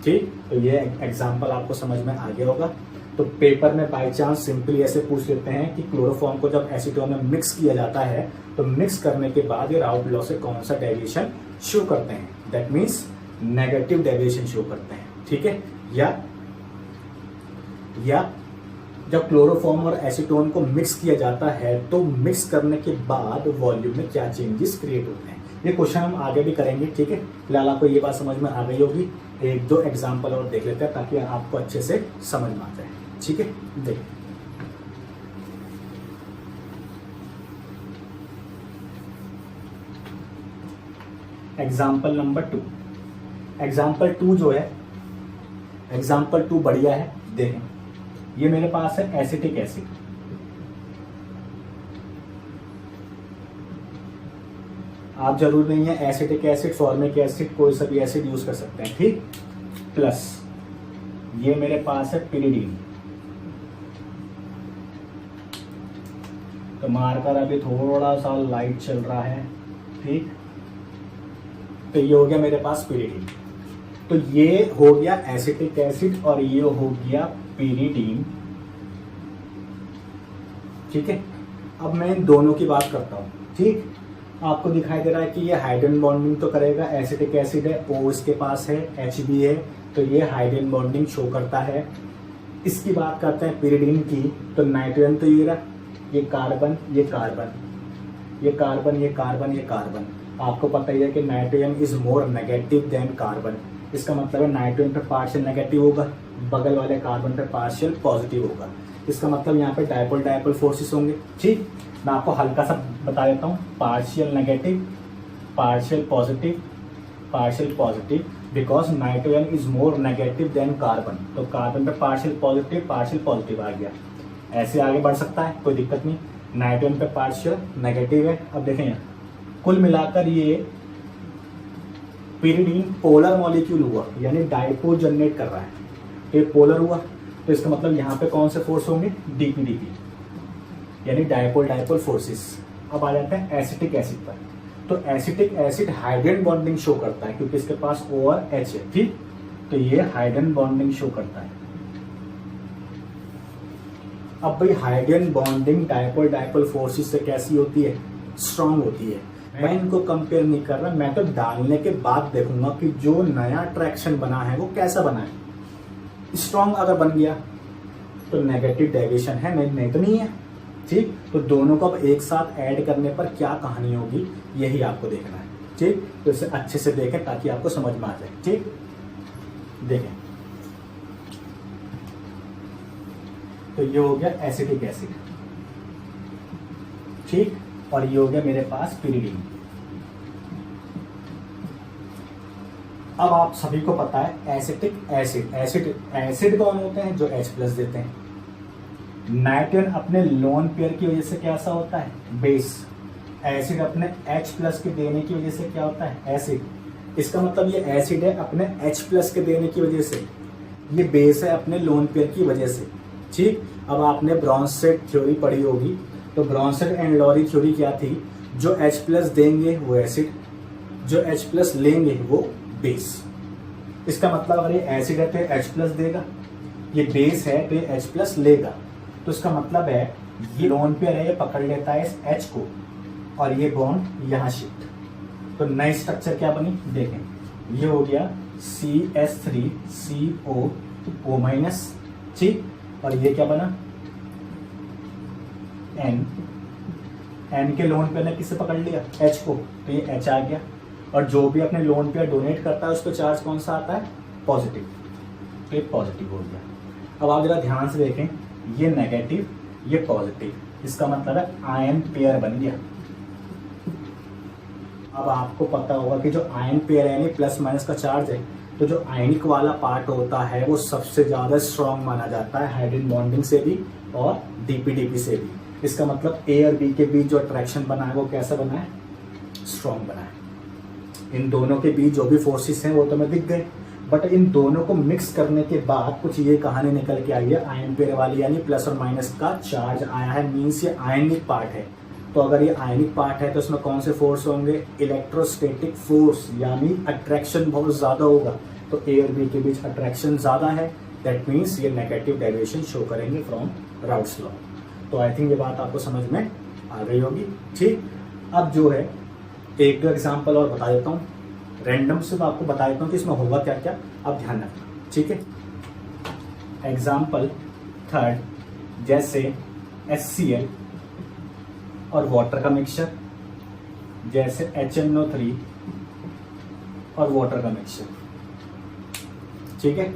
ठीक। तो ये एग्जांपल आपको समझ में आ गया होगा। तो पेपर में बाय चांस सिंपली ऐसे पूछ लेते हैं कि क्लोरोफॉर्म को जब एसीटोन में मिक्स किया जाता है तो मिक्स करने के बाद ये राउल्ट लॉ से कौन सा डेविएशन शो करते हैं, that means negative deviation show करते हैं, ठीक है। या जब क्लोरोफॉर्म और एसीटोन को मिक्स किया जाता है तो मिक्स करने के बाद वॉल्यूम में क्या चेंजेस क्रिएट होते हैं, ये क्वेश्चन हम आगे भी करेंगे, ठीक है। फिलहाल आपको ये बात समझ में आ गई होगी। एक दो एग्जांपल और देख लेते हैं ताकि आपको अच्छे से समझ में आ जाए, ठीक है। देखिए एग्जाम्पल नंबर 2, एग्जाम्पल 2 जो है, एग्जाम्पल 2 बढ़िया है। देखें ये मेरे पास है एसिटिक एसिड, आप जरूर नहीं है एसिटिक एसिड, फॉर्मिक एसिड, कोई सा भी एसिड यूज कर सकते हैं, ठीक। प्लस ये मेरे पास है पिरिडीन, तो मार्कर अभी थोड़ा सा लाइट चल रहा है, ठीक। तो ये हो गया मेरे पास पिरिडीन, तो ये हो गया एसिटिक एसिड और ये हो गया पिरिडीन, ठीक है। अब मैं इन दोनों की बात करता हूँ। ठीक, आपको दिखाई दे रहा है कि ये हाइड्रोजन बॉन्डिंग तो करेगा, एसिटिक एसिड है, O इसके पास है, H भी है, तो ये हाइड्रोजन बॉन्डिंग शो करता है। इसकी बात करते हैं पिरिडीन की, तो नाइट्रोजन तो ये रहा, ये कार्बन, ये कार्बन, ये कार्बन, ये कार्बन, ये कार्बन। आपको पता ही है कि nitrogen is more negative than carbon. इसका मतलब है नाइट्रोजन पे पार्शियल नेगेटिव होगा, बगल वाले कार्बन पे पार्शियल पॉजिटिव होगा। इसका मतलब यहाँ पे डायपोल डायपोल फोर्सेस होंगे। ठीक, मैं आपको हल्का सा बता देता हूँ, partial negative, partial positive, partial positive, because nitrogen is more negative than carbon. तो कार्बन पे पार्शियल पॉजिटिव आ गया। ऐसे आगे बढ़ सकता है, कोई दिक्कत नहीं। नाइट्रोजन पे पार्शियल नेगेटिव है। अब देखें यहाँ कुल मिलाकर ये पिरिडीन पोलर मॉलिक्यूल हुआ, यानी डायपोल जनरेट कर रहा है, ये पोलर हुआ। तो इसका मतलब यहाँ पे कौन से फोर्स होंगे, डीपीडीपी, यानी डायपोल डायपोल फोर्सेस। अब आ जाते हैं एसिटिक एसिड पर। तो acetic acid hydrogen bonding show करता है क्योंकि इसके पास O और H है। ठीक, तो ये हाइड्रोजन बॉन्डिंग शो करता है। अब भाई hydrogen bonding dipole dipole forces से कैसी होती है, स्ट्रांग होती है। मैं इनको कंपेयर नहीं कर रहा, मैं तो डालने के बाद देखूंगा कि जो नया अट्रैक्शन बना है वो कैसा बना है। स्ट्रांग अगर बन गया तो नेगेटिव डेविएशन है, नहीं तो नहीं है। ठीक, तो दोनों को अब एक साथ ऐड करने पर क्या कहानी होगी, यही आपको देखना है। ठीक, तो इसे अच्छे से देखें ताकि आपको समझ में आ जाए। ठीक, देखें, तो ये हो गया एसिटिक एसिड। ठीक, और ये हो गया मेरे पास पिरिडीन। अब आप सभी को पता है एसिटिक एसिड, एसिड कौन होते हैं, जो H+ देते हैं। नाइट्रोजन अपने लोन पेयर की वजह से कैसा होता है, बेस। एसिड अपने H+ के देने की वजह से क्या होता है, एसिड। इसका मतलब ये एसिड है अपने H+ के देने की वजह से, ये बेस है अपने लोन पेयर की वजह से। ठीक, अब आपने ब्रॉन्सेट थ्योरी पढ़ी होगी, तो ब्रॉन्सेट एंड लॉरी थ्योरी क्या थी, जो H+ देंगे वो एसिड, जो H+ लेंगे वो बेस। इसका मतलब अगर ये एसिड है तो ये H+ देगा, ये बेस है तो ये H+ लेगा। तो इसका मतलब है ये लोन पेयर है, ये पकड़ लेता है इस H को और ये बॉन्ड यहाँ शिफ्ट। तो नई स्ट्रक्चर क्या बनी, देखें, ये हो गया CH3CO O-। ठीक, और ये क्या बना, N के लोन पेयर ने किससे पकड़ लिया, H को, तो ये H आ गया। और जो भी अपने लोन पेयर डोनेट करता है उस पर चार्ज कौन सा आता है, पॉजिटिव, तो ये पॉजिटिव हो गया। अब आप जरा ध्यान से देखें, ये नेगेटिव, ये पॉजिटिव, इसका मतलब है आयन पेयर बन गया। अब आपको पता होगा कि जो आयन पेयर है यानी प्लस माइनस का चार्ज है, तो जो आयनिक वाला पार्ट होता है वो सबसे ज्यादा स्ट्रांग माना जाता है, हाइड्रोजन बॉन्डिंग से भी और डीपीडीपी से भी। इसका मतलब A और B के बीच जो अट्रैक्शन बना है वो कैसा बना है, स्ट्रांग बना है। इन दोनों के बीच जो भी फोर्सेस हैं वो तो मैं दिख गए, बट इन दोनों को मिक्स करने के बाद कुछ ये कहानी निकल के आई है आयन पेयर वाली, यानी प्लस और माइनस का चार्ज आया है, मीन्स ये आयनिक पार्ट है। तो अगर ये आयनिक पार्ट है तो इसमें कौन से फोर्स होंगे, इलेक्ट्रोस्टैटिक फोर्स, यानी अट्रैक्शन बहुत ज्यादा होगा। तो A और B के बीच अट्रैक्शन ज्यादा है, दैट मीन्स ये नेगेटिव डेविएशन शो करेंगे फ्रॉम राउट्स लॉ। तो आई थिंक ये बात आपको समझ में आ गई होगी। ठीक, अब जो है एक दो एग्जाम्पल और बता देता हूँ, रैंडम से आपको बता देता हूँ कि इसमें होगा क्या क्या, अब ध्यान रखना। ठीक है, एग्जाम्पल थर्ड, जैसे HCl और वाटर का मिक्सचर, जैसे HNO3 और वाटर का मिक्सचर। ठीक है,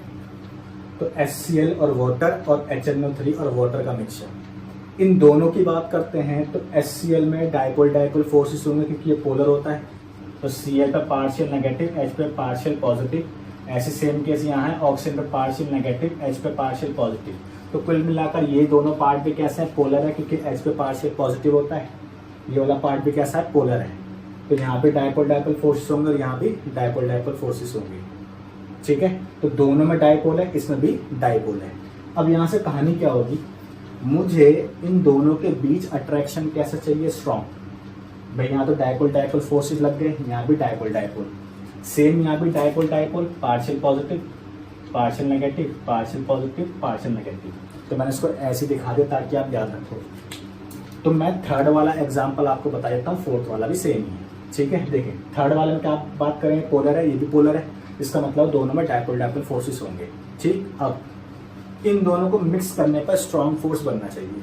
तो HCl और वाटर और HNO3 और वाटर का मिक्सचर, इन दोनों की बात करते हैं तो HCl में डायपोल डायपोल फोर्सेस होंगे क्योंकि ये पोलर होता है। तो Cl पे पार्शियल नेगेटिव, H पे पार्शियल पॉजिटिव। ऐसे सेम केस यहाँ है, ऑक्सीजन पे पार्शियल नेगेटिव, H पे पार्शियल पॉजिटिव। तो कुल मिलाकर ये दोनों पार्ट भी कैसे हैं, पोलर है, क्योंकि H पे पार्शियल पॉजिटिव होता है। ये वाला पार्ट भी कैसा है, पोलर है। तो यहाँ पे डायपोल डायपोल फोर्सेस होंगे और यहाँ भी डायपोल डायपोल फोर्सेस होंगे। ठीक है, तो दोनों में डायपोल है, इसमें भी डायपोल है। अब यहाँ से कहानी क्या होगी, मुझे इन दोनों के बीच अट्रैक्शन कैसा चाहिए, स्ट्रॉन्ग। भाई यहाँ तो डायपोल डायपोल फोर्सेस लग गए, यहाँ भी डायपोल डायपोल, सेम यहाँ भी dipole dipole, partial positive partial negative, partial positive partial negative. तो मैंने इसको ऐसे दिखा दिया ताकि आप याद रखो। तो मैं थर्ड वाला एग्जाम्पल आपको बता देता हूँ, फोर्थ वाला भी सेम ही है। ठीक है, देखिए थर्ड वाले में क्या बात करेंगे, पोलर है, ये भी पोलर है, इसका मतलब दोनों में डायपोल डायपोल फोर्सेस होंगे। ठीक, अब इन दोनों को मिक्स करने पर स्ट्रॉन्ग फोर्स बनना चाहिए।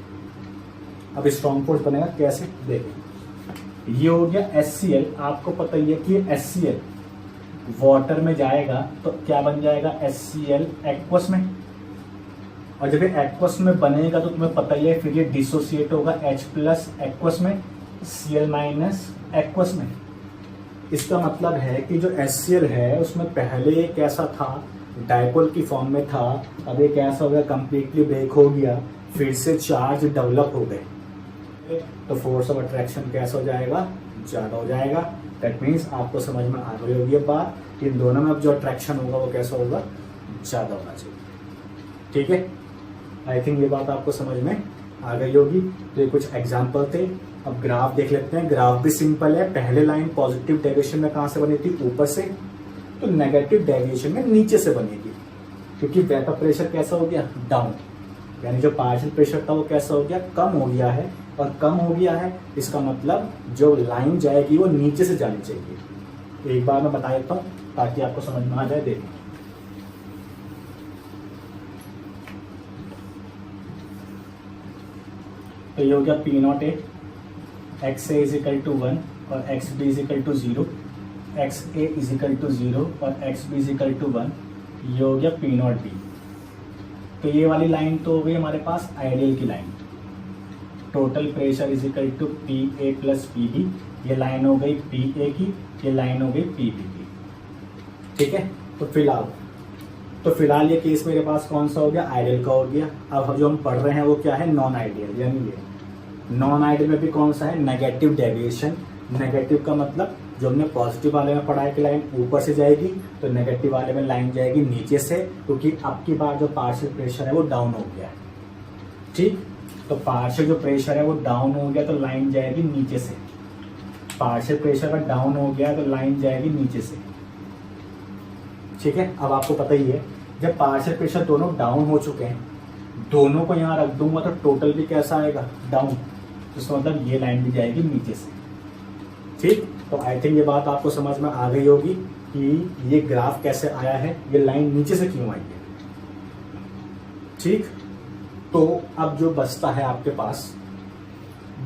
अब स्ट्रॉन्ग फोर्स बनेगा कैसे, देखिए ये हो गया HCl, आपको पता ही है कि HCl वाटर में जाएगा तो क्या बन जाएगा, HCl एक्वस में, और जब ये एक्वस में बनेगा तो तुम्हें पता ही है फिर ये डिसोसिएट होगा H प्लस एक्वस में, Cl माइनस एक्वस में। इसका मतलब है कि जो HCl है उसमें पहले ये कैसा था, डायपोल की फॉर्म में था, अब ये कैसा हो गया, कंप्लीटली ब्रेक हो गया, फिर से चार्ज डेवलप हो गए, तो फोर्स ऑफ अट्रैक्शन कैसा हो जाएगा, ज़्यादा हो जाएगा। दैट मीन्स आपको समझ में आ गई होगी ये बात कि इन दोनों में अब जो अट्रैक्शन होगा वो कैसा होगा, ज़्यादा होना चाहिए। ठीक है, आई थिंक ये बात आपको समझ में आ गई होगी। तो ये कुछ एग्जाम्पल थे। अब ग्राफ देख लेते हैं। ग्राफ भी सिंपल है, पहले लाइन पॉजिटिव डेविएशन में कहाँ से बनी थी, ऊपर से, तो नेगेटिव डेविएशन में नीचे से बनेगी, क्योंकि वेपर प्रेशर कैसा हो गया, डाउन, यानी जो पार्शियल प्रेशर था वो कैसा हो गया, कम हो गया है, और कम हो गया है इसका मतलब जो लाइन जाएगी वो नीचे से जानी चाहिए। एक बार मैं बता देता हूँ ताकि आपको समझ में आ जाए। देखिए तो ये हो गया P0 A, XA is equal to 1 और XB is equal to 0, XA is equal to 0 और XB इज इक्वल टू 1, ये हो गया P0 B। तो ये वाली लाइन तो हो गई हमारे पास आइडियल की line, total pressure is equal to PA plus PB, ये लाइन हो गई PA की, ये लाइन हो गई PB की। ठीक है, तो फिलहाल ये केस मेरे पास कौन सा हो गया, आइडियल का हो गया। अब जो हम पढ़ रहे हैं वो क्या है, नॉन आइडियल, यानी ये नॉन आइडियल में भी कौन सा है, नेगेटिव डेविएशन। नेगेटिव का मतलब जो हमने पॉजिटिव वाले में पढ़ा है कि लाइन ऊपर से जाएगी, तो नेगेटिव वाले में लाइन जाएगी नीचे से, क्योंकि अब की बार जो पार्शियल प्रेशर है वो डाउन हो गया है। ठीक, तो पार्शियल जो प्रेशर है वो डाउन हो गया तो लाइन जाएगी नीचे से, पार्शियल प्रेशर अगर डाउन हो गया तो लाइन जाएगी नीचे से। ठीक है, अब आपको पता ही है जब पार्शियल प्रेशर दोनों डाउन हो चुके हैं, दोनों को यहाँ रख दूंगा तो टोटल भी कैसा आएगा, डाउन, तो इसका मतलब ये लाइन भी जाएगी नीचे से। ठीक, तो आई थिंक ये बात आपको समझ में आ गई होगी कि ये ग्राफ कैसे आया है, ये लाइन नीचे से क्यों आई है। ठीक, तो अब जो बचता है आपके पास,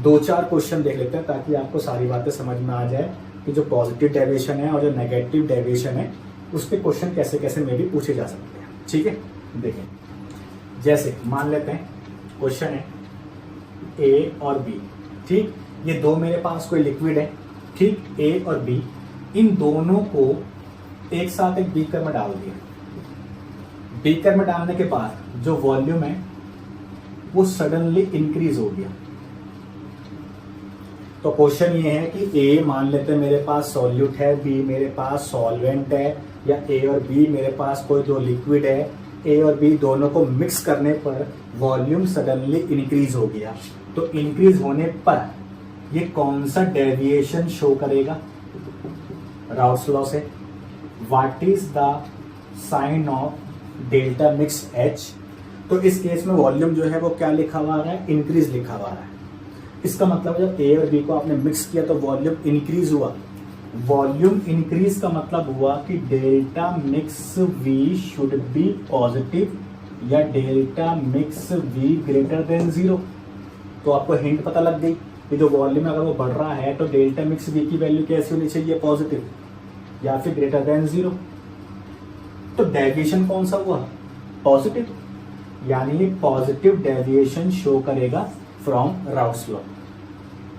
2-4 क्वेश्चन देख लेते हैं ताकि आपको सारी बातें समझ में आ जाए कि जो पॉजिटिव डेविएशन है और जो नेगेटिव डेविएशन है उसके क्वेश्चन कैसे कैसे में भी पूछे जा सकते हैं। ठीक है, देखें, जैसे मान लेते हैं क्वेश्चन है A और B। ठीक, ये दो मेरे पास कोई लिक्विड है, ठीक, A और B, इन दोनों को एक साथ एक बीकर में डाल दिया। बीकर में डालने के बाद जो वॉल्यूम है वो सडनली इंक्रीज हो गया। तो क्वेश्चन ये है कि A मान लेते हैं मेरे पास सॉल्यूट है, B मेरे पास सॉल्वेंट है, या A और B मेरे पास कोई दो लिक्विड है, A और B दोनों को मिक्स करने पर वॉल्यूम सडनली इंक्रीज हो गया। तो इंक्रीज होने पर ये कौन सा डेविएशन शो करेगा, राउट्स लॉ से, what is the sign of delta mix H। तो इस केस में वॉल्यूम जो है वो क्या लिखा हुआ है, इंक्रीज लिखा हुआ है। इसका मतलब जब A और B को आपने मिक्स किया तो वॉल्यूम इंक्रीज हुआ। वॉल्यूम इंक्रीज का मतलब हुआ कि delta mix V should be positive या delta mix V greater than 0। तो आपको हिंट पता लग गई कि जो वॉल्यूम अगर वो बढ़ रहा है तो डेल्टा मिक्स V की वैल्यू कैसी होनी चाहिए, पॉजिटिव या फिर ग्रेटर देन 0। तो डेविएशन कौन सा हुआ, पॉजिटिव, यानी पॉजिटिव डेविएशन शो करेगा फ्रॉम राउट्स लॉ।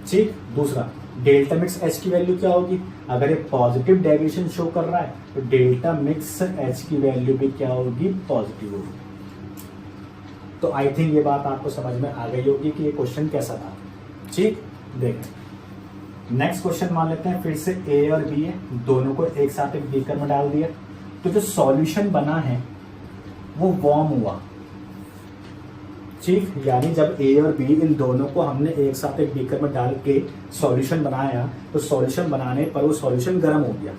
ठीक, दूसरा डेल्टा मिक्स H की वैल्यू क्या होगी, अगर ये पॉजिटिव डेविएशन शो कर रहा है तो डेल्टा मिक्स H की वैल्यू भी क्या होगी, पॉजिटिव होगी। तो आई थिंक ये बात आपको समझ में आ गई होगी कि ये क्वेश्चन कैसा था। ठीक, देखें नेक्स्ट क्वेश्चन मान लेते हैं, फिर से A और B है, दोनों को एक साथ एक बीकर में डाल दिया, तो जो सॉल्यूशन बना है वो वार्म हुआ। ठीक, यानी जब A और B इन दोनों को हमने एक साथ एक बीकर में डाल के सॉल्यूशन बनाया तो सॉल्यूशन बनाने पर वो सॉल्यूशन गर्म हो गया।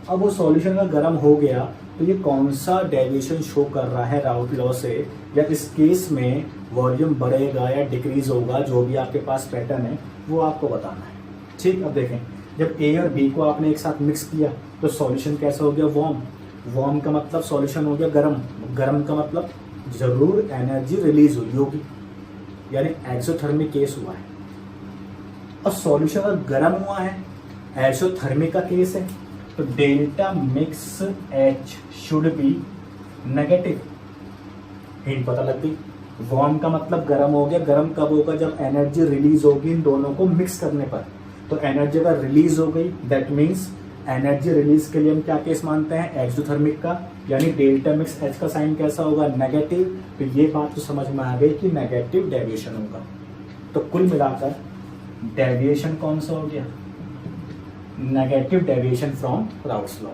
अब वो सॉल्यूशन अगर गर्म हो गया तो ये कौन सा डेविएशन शो कर रहा है राउट लॉ से, या इस केस में वॉल्यूम बढ़ेगा या डिक्रीज होगा, जो भी आपके पास पैटर्न है वो आपको बताना है। ठीक, अब देखें, जब ए और बी को आपने एक साथ मिक्स किया तो सॉल्यूशन कैसा हो गया, वार्म। वार्म का मतलब सॉल्यूशन हो गया गर्म। गर्म का मतलब जरूर एनर्जी रिलीज हुई होगी, यानी एक्सोथर्मिक केस हुआ है। और सॉल्यूशन अगर गर्म हुआ है, एक्सोथर्मिक का केस है, तो delta mix H should B negative. Hint पता लग गई। वार्म का मतलब गर्म हो गया। गर्म कब होगा, जब एनर्जी रिलीज होगी इन दोनों को मिक्स करने पर। तो एनर्जी अगर रिलीज हो गई, दैट मीन्स एनर्जी रिलीज के लिए हम क्या केस मानते हैं, एक्सोथर्मिक का, यानी डेल्टा मिक्स एच का साइन कैसा होगा, नेगेटिव। तो ये बात तो समझ में आ गई कि नेगेटिव डेविएशन होगा। तो कुल मिलाकर डेविएशन कौन सा हो गया, negative deviation from routes law.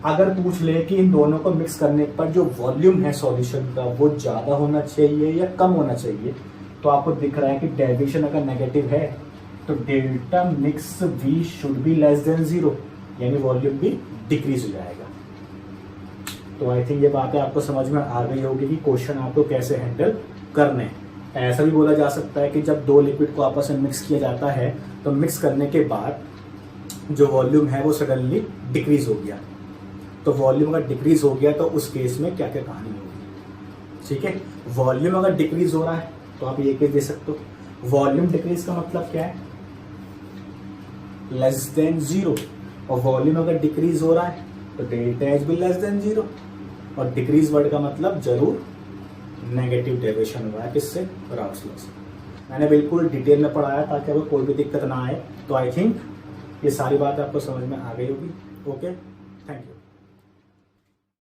अगर पूछ ले कि इन दोनों को मिक्स करने पर जो वॉल्यूम है सॉल्यूशन का वो ज्यादा होना चाहिए या कम होना चाहिए, तो आपको दिख रहा है कि डेविएशन अगर नेगेटिव है तो delta mix V should be less than 0, यानी वॉल्यूम भी डिक्रीज हो जाएगा। तो आई थिंक ये बातें आपको समझ में आ गई होगी कि क्वेश्चन आपको कैसे हैंडल करने हैं। ऐसा भी बोला जा सकता है कि जब दो लिक्विड को आपस में मिक्स किया जाता है तो मिक्स करने के बाद जो वॉल्यूम है वो सडनली डिक्रीज हो गया। तो वॉल्यूम अगर डिक्रीज हो गया तो उस केस में क्या क्या कहानी होगी। ठीक है, वॉल्यूम अगर डिक्रीज हो रहा है तो आप ये केस दे सकते हो। वॉल्यूम डिक्रीज का मतलब क्या है, लेस देन 0। और वॉल्यूम अगर डिक्रीज हो रहा है तो डेल्टा एच भी लेस देन 0। और डिक्रीज वर्ड का मतलब जरूर नेगेटिव डेविएशन हुआ है, किससे, राउट्स लॉ से। मैंने बिल्कुल डिटेल में पढ़ाया ताकि आपको कोई भी दिक्कत ना आए। तो आई थिंक ये सारी बात आपको समझ में आ गई होगी। Okay, thank you.